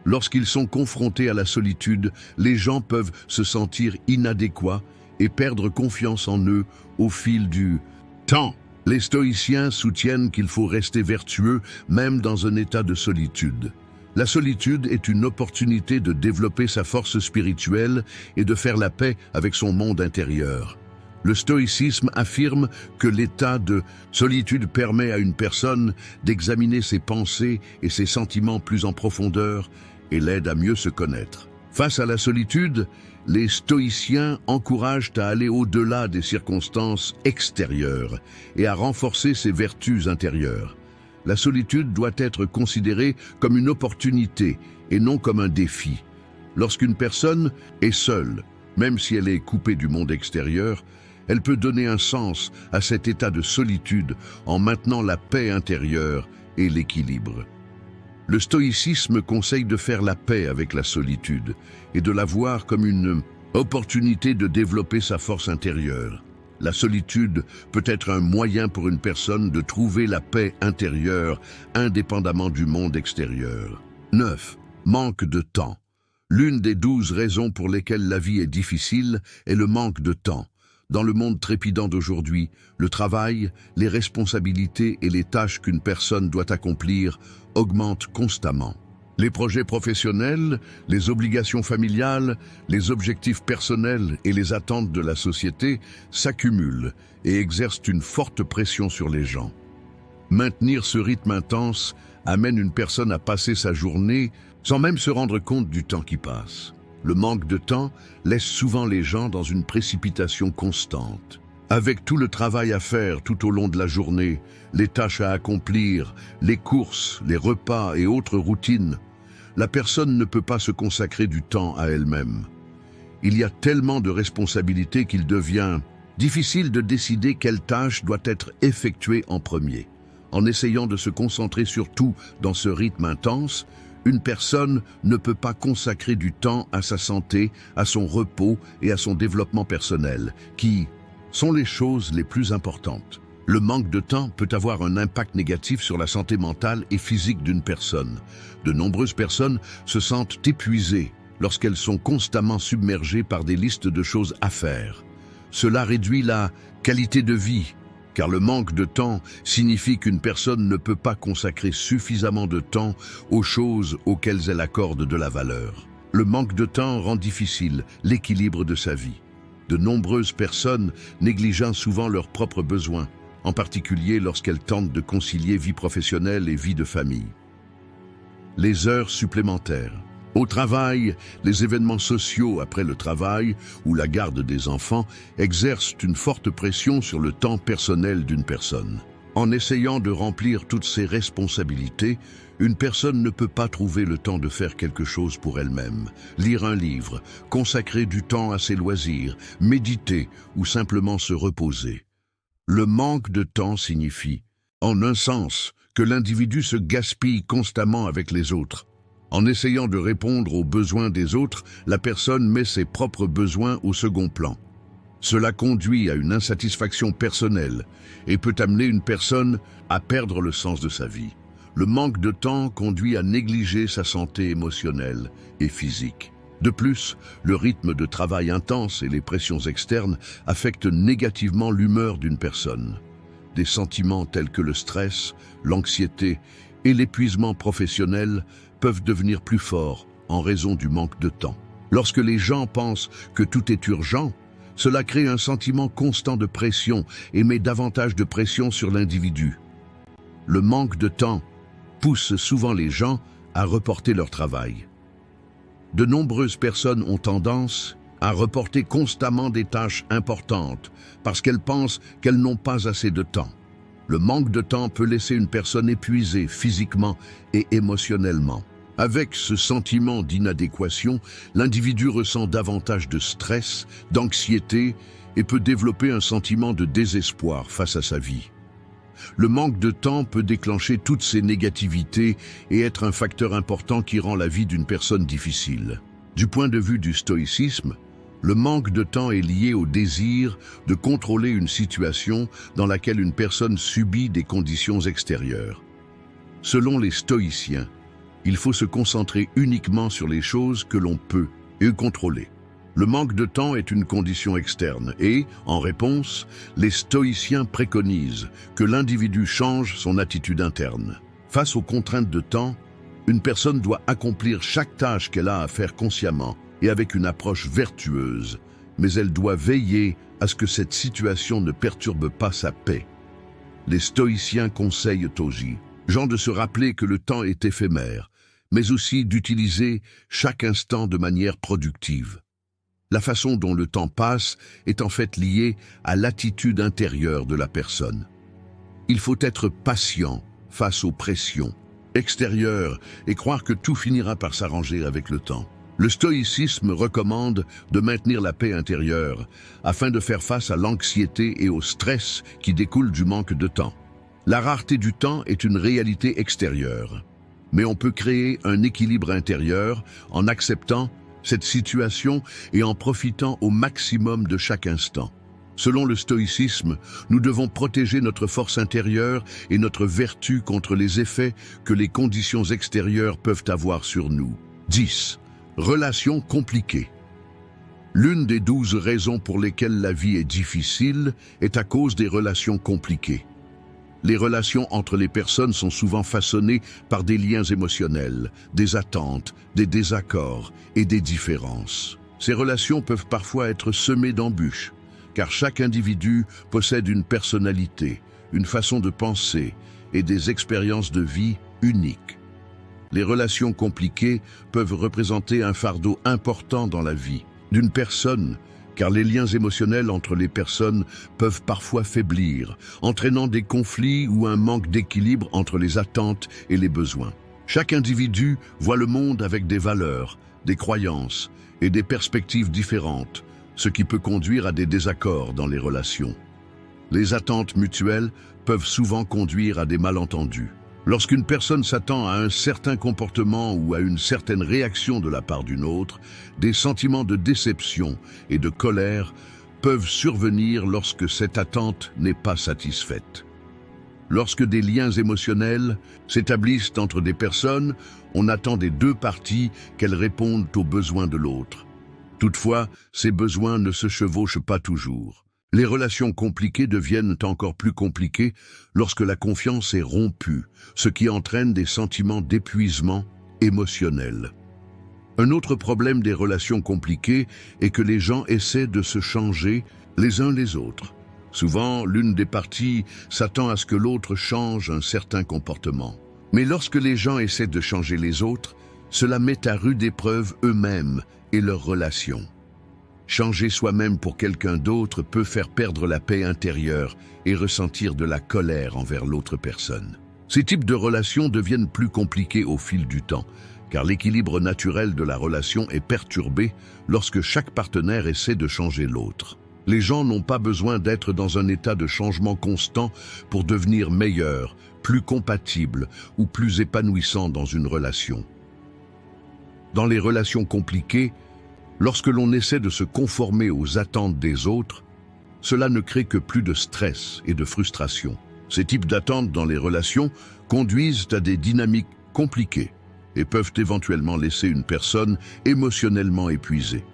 Lorsqu'ils sont confrontés à la solitude, les gens peuvent se sentir inadéquats et perdre confiance en eux au fil du temps. Les stoïciens soutiennent qu'il faut rester vertueux même dans un état de solitude. La solitude est une opportunité de développer sa force spirituelle et de faire la paix avec son monde intérieur. Le stoïcisme affirme que l'état de solitude permet à une personne d'examiner ses pensées et ses sentiments plus en profondeur et l'aide à mieux se connaître. Face à la solitude, les stoïciens encouragent à aller au-delà des circonstances extérieures et à renforcer ses vertus intérieures. La solitude doit être considérée comme une opportunité et non comme un défi. Lorsqu'une personne est seule, même si elle est coupée du monde extérieur, Elle peut donner un sens à cet état de solitude en maintenant la paix intérieure et l'équilibre. Le stoïcisme conseille de faire la paix avec la solitude et de la voir comme une opportunité de développer sa force intérieure. La solitude peut être un moyen pour une personne de trouver la paix intérieure indépendamment du monde extérieur. 9. Manque de temps. L'une des 12 raisons pour lesquelles la vie est difficile est le manque de temps. Dans le monde trépidant d'aujourd'hui, le travail, les responsabilités et les tâches qu'une personne doit accomplir augmentent constamment. Les projets professionnels, les obligations familiales, les objectifs personnels et les attentes de la société s'accumulent et exercent une forte pression sur les gens. Maintenir ce rythme intense amène une personne à passer sa journée sans même se rendre compte du temps qui passe. Le manque de temps laisse souvent les gens dans une précipitation constante. Avec tout le travail à faire tout au long de la journée, les tâches à accomplir, les courses, les repas et autres routines, la personne ne peut pas se consacrer du temps à elle-même. Il y a tellement de responsabilités qu'il devient difficile de décider quelle tâche doit être effectuée en premier. En essayant de se concentrer sur tout dans ce rythme intense, une personne ne peut pas consacrer du temps à sa santé, à son repos et à son développement personnel, qui sont les choses les plus importantes. Le manque de temps peut avoir un impact négatif sur la santé mentale et physique d'une personne. De nombreuses personnes se sentent épuisées lorsqu'elles sont constamment submergées par des listes de choses à faire. Cela réduit la qualité de vie, car le manque de temps signifie qu'une personne ne peut pas consacrer suffisamment de temps aux choses auxquelles elle accorde de la valeur. Le manque de temps rend difficile l'équilibre de sa vie. De nombreuses personnes négligent souvent leurs propres besoins, en particulier lorsqu'elles tentent de concilier vie professionnelle et vie de famille. Les heures supplémentaires. Au travail, les événements sociaux après le travail ou la garde des enfants exercent une forte pression sur le temps personnel d'une personne. En essayant de remplir toutes ses responsabilités, une personne ne peut pas trouver le temps de faire quelque chose pour elle-même, lire un livre, consacrer du temps à ses loisirs, méditer ou simplement se reposer. Le manque de temps signifie, en un sens, que l'individu se gaspille constamment avec les autres. En essayant de répondre aux besoins des autres, la personne met ses propres besoins au second plan. Cela conduit à une insatisfaction personnelle et peut amener une personne à perdre le sens de sa vie. Le manque de temps conduit à négliger sa santé émotionnelle et physique. De plus, le rythme de travail intense et les pressions externes affectent négativement l'humeur d'une personne. Des sentiments tels que le stress, l'anxiété et l'épuisement professionnel peuvent devenir plus forts en raison du manque de temps. Lorsque les gens pensent que tout est urgent, cela crée un sentiment constant de pression et met davantage de pression sur l'individu. Le manque de temps pousse souvent les gens à reporter leur travail. De nombreuses personnes ont tendance à reporter constamment des tâches importantes parce qu'elles pensent qu'elles n'ont pas assez de temps. Le manque de temps peut laisser une personne épuisée physiquement et émotionnellement. Avec ce sentiment d'inadéquation, l'individu ressent davantage de stress, d'anxiété et peut développer un sentiment de désespoir face à sa vie. Le manque de temps peut déclencher toutes ces négativités et être un facteur important qui rend la vie d'une personne difficile. Du point de vue du stoïcisme, le manque de temps est lié au désir de contrôler une situation dans laquelle une personne subit des conditions extérieures. Selon les stoïciens, il faut se concentrer uniquement sur les choses que l'on peut et contrôler. Le manque de temps est une condition externe et, en réponse, les stoïciens préconisent que l'individu change son attitude interne. Face aux contraintes de temps, une personne doit accomplir chaque tâche qu'elle a à faire consciemment et avec une approche vertueuse, mais elle doit veiller à ce que cette situation ne perturbe pas sa paix. Les stoïciens conseillent aux gens de se rappeler que le temps est éphémère, mais aussi d'utiliser chaque instant de manière productive. La façon dont le temps passe est en fait liée à l'attitude intérieure de la personne. Il faut être patient face aux pressions extérieures et croire que tout finira par s'arranger avec le temps. Le stoïcisme recommande de maintenir la paix intérieure afin de faire face à l'anxiété et au stress qui découlent du manque de temps. La rareté du temps est une réalité extérieure, mais on peut créer un équilibre intérieur en acceptant cette situation et en profitant au maximum de chaque instant. Selon le stoïcisme, nous devons protéger notre force intérieure et notre vertu contre les effets que les conditions extérieures peuvent avoir sur nous. 10. Relations compliquées. L'une des 12 raisons pour lesquelles la vie est difficile est à cause des relations compliquées. Les relations entre les personnes sont souvent façonnées par des liens émotionnels, des attentes, des désaccords et des différences. Ces relations peuvent parfois être semées d'embûches, car chaque individu possède une personnalité, une façon de penser et des expériences de vie uniques. Les relations compliquées peuvent représenter un fardeau important dans la vie d'une personne, car les liens émotionnels entre les personnes peuvent parfois faiblir, entraînant des conflits ou un manque d'équilibre entre les attentes et les besoins. Chaque individu voit le monde avec des valeurs, des croyances et des perspectives différentes, ce qui peut conduire à des désaccords dans les relations. Les attentes mutuelles peuvent souvent conduire à des malentendus. Lorsqu'une personne s'attend à un certain comportement ou à une certaine réaction de la part d'une autre, des sentiments de déception et de colère peuvent survenir lorsque cette attente n'est pas satisfaite. Lorsque des liens émotionnels s'établissent entre des personnes, on attend des deux parties qu'elles répondent aux besoins de l'autre. Toutefois, ces besoins ne se chevauchent pas toujours. Les relations compliquées deviennent encore plus compliquées lorsque la confiance est rompue, ce qui entraîne des sentiments d'épuisement émotionnel. Un autre problème des relations compliquées est que les gens essaient de se changer les uns les autres. Souvent, l'une des parties s'attend à ce que l'autre change un certain comportement. Mais lorsque les gens essaient de changer les autres, cela met à rude épreuve eux-mêmes et leurs relations. Changer soi-même pour quelqu'un d'autre peut faire perdre la paix intérieure et ressentir de la colère envers l'autre personne. Ces types de relations deviennent plus compliqués au fil du temps, car l'équilibre naturel de la relation est perturbé lorsque chaque partenaire essaie de changer l'autre. Les gens n'ont pas besoin d'être dans un état de changement constant pour devenir meilleurs, plus compatibles ou plus épanouissants dans une relation. Dans les relations compliquées, lorsque l'on essaie de se conformer aux attentes des autres, cela ne crée que plus de stress et de frustration. Ces types d'attentes dans les relations conduisent à des dynamiques compliquées et peuvent éventuellement laisser une personne émotionnellement épuisée.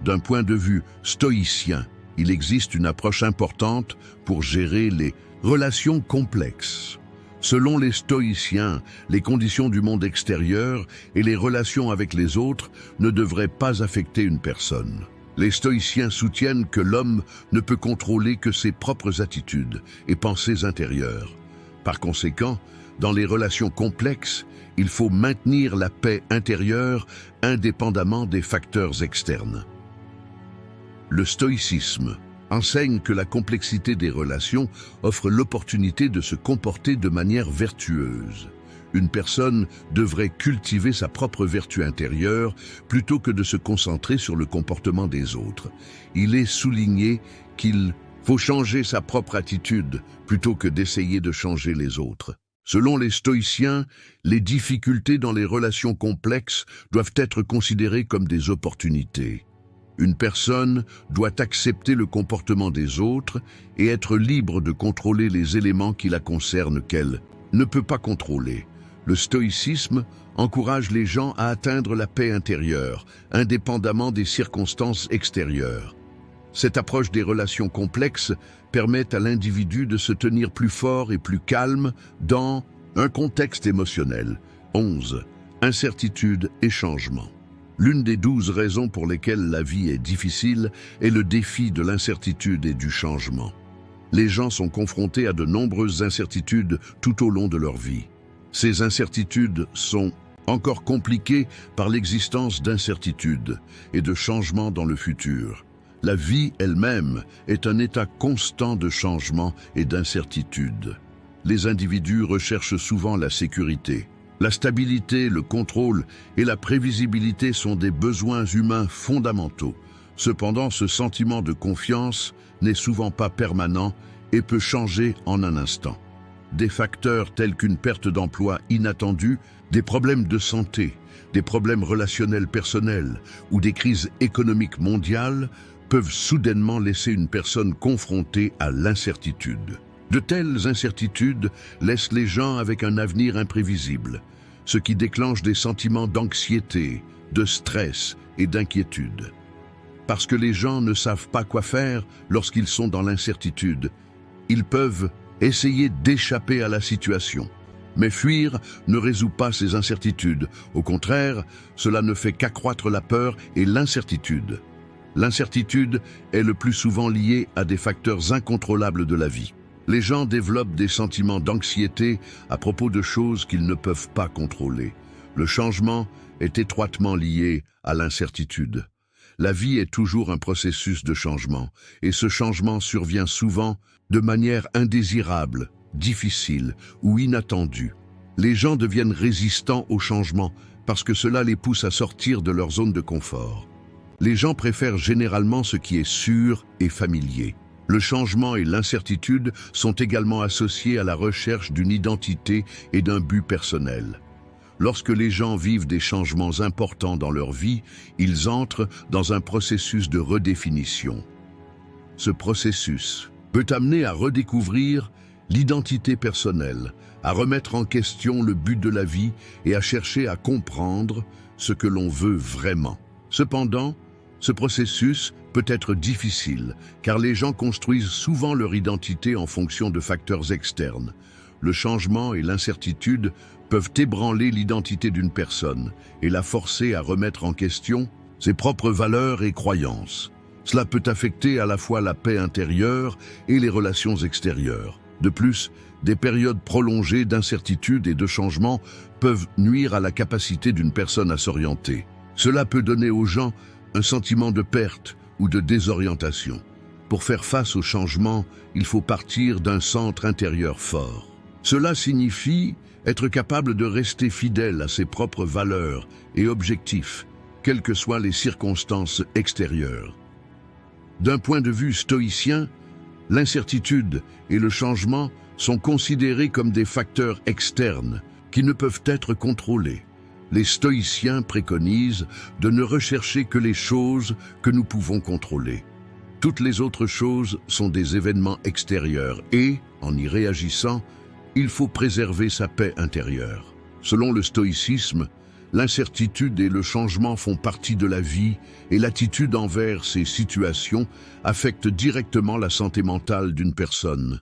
D'un point de vue stoïcien, il existe une approche importante pour gérer les relations complexes. Selon les stoïciens, les conditions du monde extérieur et les relations avec les autres ne devraient pas affecter une personne. Les stoïciens soutiennent que l'homme ne peut contrôler que ses propres attitudes et pensées intérieures. Par conséquent, dans les relations complexes, il faut maintenir la paix intérieure indépendamment des facteurs externes. Le stoïcisme enseigne que la complexité des relations offre l'opportunité de se comporter de manière vertueuse. Une personne devrait cultiver sa propre vertu intérieure plutôt que de se concentrer sur le comportement des autres. Il est souligné qu'il faut changer sa propre attitude plutôt que d'essayer de changer les autres. Selon les stoïciens, les difficultés dans les relations complexes doivent être considérées comme des opportunités. Une personne doit accepter le comportement des autres et être libre de contrôler les éléments qui la concernent qu'elle ne peut pas contrôler. Le stoïcisme encourage les gens à atteindre la paix intérieure, indépendamment des circonstances extérieures. Cette approche des relations complexes permet à l'individu de se tenir plus fort et plus calme dans un contexte émotionnel. 11. Incertitude et changement. L'une des 12 raisons pour lesquelles la vie est difficile est le défi de l'incertitude et du changement. Les gens sont confrontés à de nombreuses incertitudes tout au long de leur vie. Ces incertitudes sont encore compliquées par l'existence d'incertitudes et de changements dans le futur. La vie elle-même est un état constant de changement et d'incertitude. Les individus recherchent souvent la sécurité, La stabilité, le contrôle et la prévisibilité sont des besoins humains fondamentaux. Cependant, ce sentiment de confiance n'est souvent pas permanent et peut changer en un instant. Des facteurs tels qu'une perte d'emploi inattendue, des problèmes de santé, des problèmes relationnels personnels ou des crises économiques mondiales peuvent soudainement laisser une personne confrontée à l'incertitude. De telles incertitudes laissent les gens avec un avenir imprévisible, ce qui déclenche des sentiments d'anxiété, de stress et d'inquiétude. Parce que les gens ne savent pas quoi faire lorsqu'ils sont dans l'incertitude, ils peuvent essayer d'échapper à la situation. Mais fuir ne résout pas ces incertitudes. Au contraire, cela ne fait qu'accroître la peur et l'incertitude. L'incertitude est le plus souvent liée à des facteurs incontrôlables de la vie. Les gens développent des sentiments d'anxiété à propos de choses qu'ils ne peuvent pas contrôler. Le changement est étroitement lié à l'incertitude. La vie est toujours un processus de changement, et ce changement survient souvent de manière indésirable, difficile ou inattendue. Les gens deviennent résistants au changement parce que cela les pousse à sortir de leur zone de confort. Les gens préfèrent généralement ce qui est sûr et familier. Le changement et l'incertitude sont également associés à la recherche d'une identité et d'un but personnel. Lorsque les gens vivent des changements importants dans leur vie, ils entrent dans un processus de redéfinition. Ce processus peut amener à redécouvrir l'identité personnelle, à remettre en question le but de la vie et à chercher à comprendre ce que l'on veut vraiment. Cependant, ce processus peut être difficile, car les gens construisent souvent leur identité en fonction de facteurs externes. Le changement et l'incertitude peuvent ébranler l'identité d'une personne et la forcer à remettre en question ses propres valeurs et croyances. Cela peut affecter à la fois la paix intérieure et les relations extérieures. De plus, des périodes prolongées d'incertitude et de changement peuvent nuire à la capacité d'une personne à s'orienter. Cela peut donner aux gens un sentiment de perte ou de désorientation. Pour faire face au changement, il faut partir d'un centre intérieur fort. Cela signifie être capable de rester fidèle à ses propres valeurs et objectifs, quelles que soient les circonstances extérieures. D'un point de vue stoïcien, l'incertitude et le changement sont considérés comme des facteurs externes qui ne peuvent être contrôlés. Les stoïciens préconisent de ne rechercher que les choses que nous pouvons contrôler. Toutes les autres choses sont des événements extérieurs et, en y réagissant, il faut préserver sa paix intérieure. Selon le stoïcisme, l'incertitude et le changement font partie de la vie et l'attitude envers ces situations affecte directement la santé mentale d'une personne.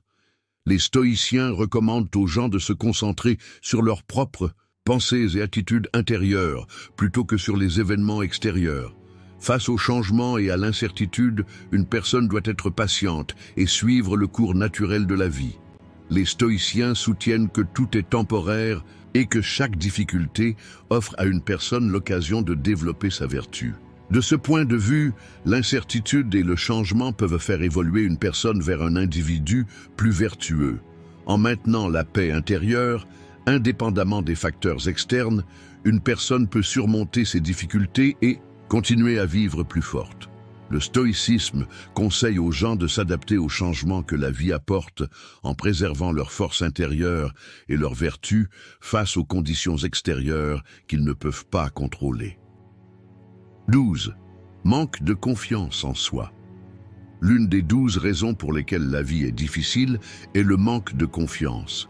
Les stoïciens recommandent aux gens de se concentrer sur leurs propres pensées et attitudes intérieures plutôt que sur les événements extérieurs. Face au changement et à l'incertitude, une personne doit être patiente et suivre le cours naturel de la vie. Les stoïciens soutiennent que tout est temporaire et que chaque difficulté offre à une personne l'occasion de développer sa vertu. De ce point de vue, l'incertitude et le changement peuvent faire évoluer une personne vers un individu plus vertueux. En maintenant la paix intérieure, indépendamment des facteurs externes, une personne peut surmonter ses difficultés et continuer à vivre plus forte. Le stoïcisme conseille aux gens de s'adapter aux changements que la vie apporte en préservant leur force intérieure et leur vertu face aux conditions extérieures qu'ils ne peuvent pas contrôler. 12. Manque de confiance en soi. L'une des 12 raisons pour lesquelles la vie est difficile est le manque de confiance.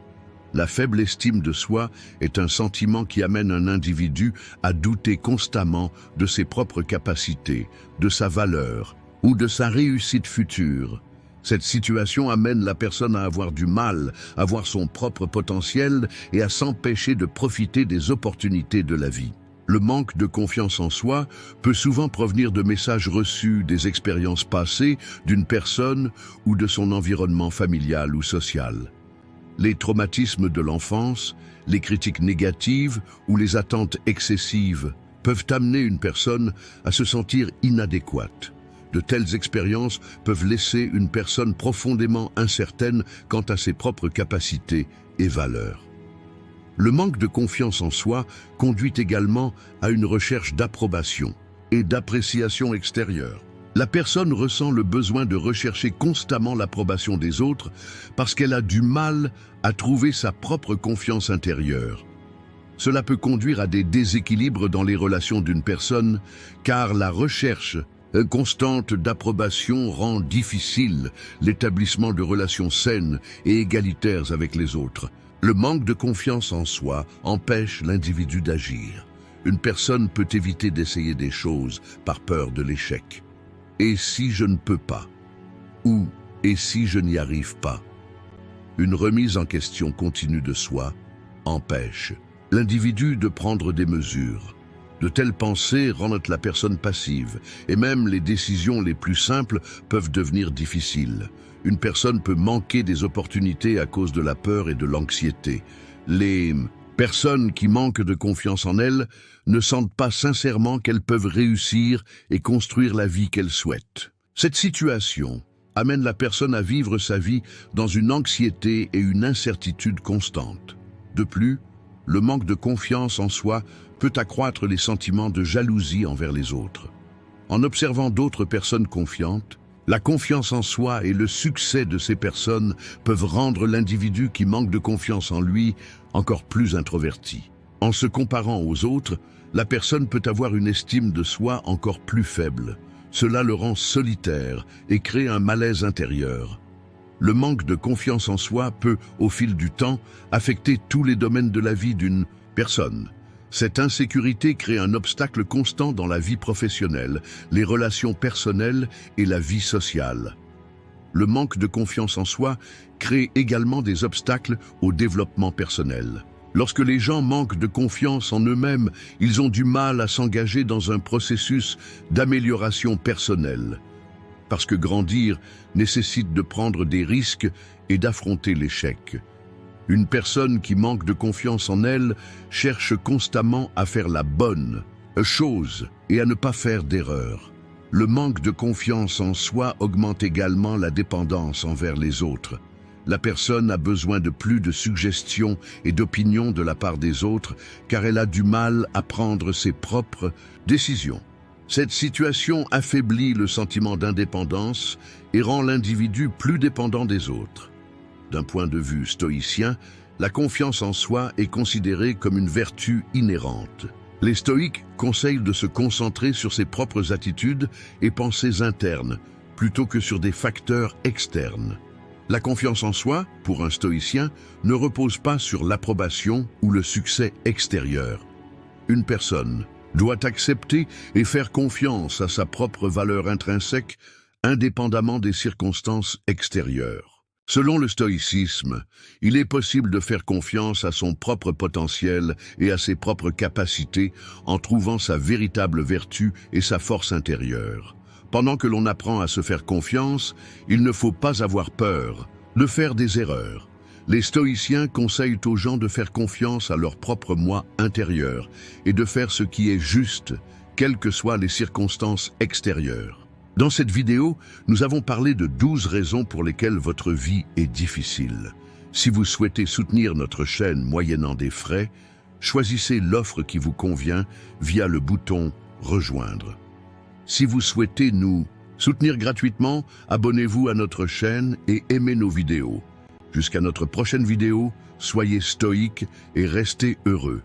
La faible estime de soi est un sentiment qui amène un individu à douter constamment de ses propres capacités, de sa valeur ou de sa réussite future. Cette situation amène la personne à avoir du mal à voir son propre potentiel et à s'empêcher de profiter des opportunités de la vie. Le manque de confiance en soi peut souvent provenir de messages reçus, des expériences passées d'une personne ou de son environnement familial ou social. Les traumatismes de l'enfance, les critiques négatives ou les attentes excessives peuvent amener une personne à se sentir inadéquate. De telles expériences peuvent laisser une personne profondément incertaine quant à ses propres capacités et valeurs. Le manque de confiance en soi conduit également à une recherche d'approbation et d'appréciation extérieure. La personne ressent le besoin de rechercher constamment l'approbation des autres parce qu'elle a du mal à trouver sa propre confiance intérieure. Cela peut conduire à des déséquilibres dans les relations d'une personne, car la recherche constante d'approbation rend difficile l'établissement de relations saines et égalitaires avec les autres. Le manque de confiance en soi empêche l'individu d'agir. Une personne peut éviter d'essayer des choses par peur de l'échec. Et si je ne peux pas? Ou et si je n'y arrive pas? Une remise en question continue de soi empêche l'individu de prendre des mesures. De telles pensées rendent la personne passive, et même les décisions les plus simples peuvent devenir difficiles. Une personne peut manquer des opportunités à cause de la peur et de l'anxiété. Les personnes qui manquent de confiance en elles ne sentent pas sincèrement qu'elles peuvent réussir et construire la vie qu'elles souhaitent. Cette situation amène la personne à vivre sa vie dans une anxiété et une incertitude constante. De plus, le manque de confiance en soi peut accroître les sentiments de jalousie envers les autres. En observant d'autres personnes confiantes, la confiance en soi et le succès de ces personnes peuvent rendre l'individu qui manque de confiance en lui encore plus introverti. En se comparant aux autres, la personne peut avoir une estime de soi encore plus faible. Cela le rend solitaire et crée un malaise intérieur. Le manque de confiance en soi peut, au fil du temps, affecter tous les domaines de la vie d'une personne. Cette insécurité crée un obstacle constant dans la vie professionnelle, les relations personnelles et la vie sociale. Le manque de confiance en soi crée également des obstacles au développement personnel. Lorsque les gens manquent de confiance en eux-mêmes, ils ont du mal à s'engager dans un processus d'amélioration personnelle. Parce que grandir nécessite de prendre des risques et d'affronter l'échec. Une personne qui manque de confiance en elle cherche constamment à faire la bonne chose et à ne pas faire d'erreur. Le manque de confiance en soi augmente également la dépendance envers les autres. La personne a besoin de plus de suggestions et d'opinions de la part des autres car elle a du mal à prendre ses propres décisions. Cette situation affaiblit le sentiment d'indépendance et rend l'individu plus dépendant des autres. D'un point de vue stoïcien, la confiance en soi est considérée comme une vertu inhérente. Les stoïques conseillent de se concentrer sur ses propres attitudes et pensées internes, plutôt que sur des facteurs externes. La confiance en soi, pour un stoïcien, ne repose pas sur l'approbation ou le succès extérieur. Une personne doit accepter et faire confiance à sa propre valeur intrinsèque, indépendamment des circonstances extérieures. Selon le stoïcisme, il est possible de faire confiance à son propre potentiel et à ses propres capacités en trouvant sa véritable vertu et sa force intérieure. Pendant que l'on apprend à se faire confiance, il ne faut pas avoir peur de faire des erreurs. Les stoïciens conseillent aux gens de faire confiance à leur propre moi intérieur et de faire ce qui est juste, quelles que soient les circonstances extérieures. Dans cette vidéo, nous avons parlé de 12 raisons pour lesquelles votre vie est difficile. Si vous souhaitez soutenir notre chaîne moyennant des frais, choisissez l'offre qui vous convient via le bouton « Rejoindre ». Si vous souhaitez nous soutenir gratuitement, abonnez-vous à notre chaîne et aimez nos vidéos. Jusqu'à notre prochaine vidéo, soyez stoïques et restez heureux.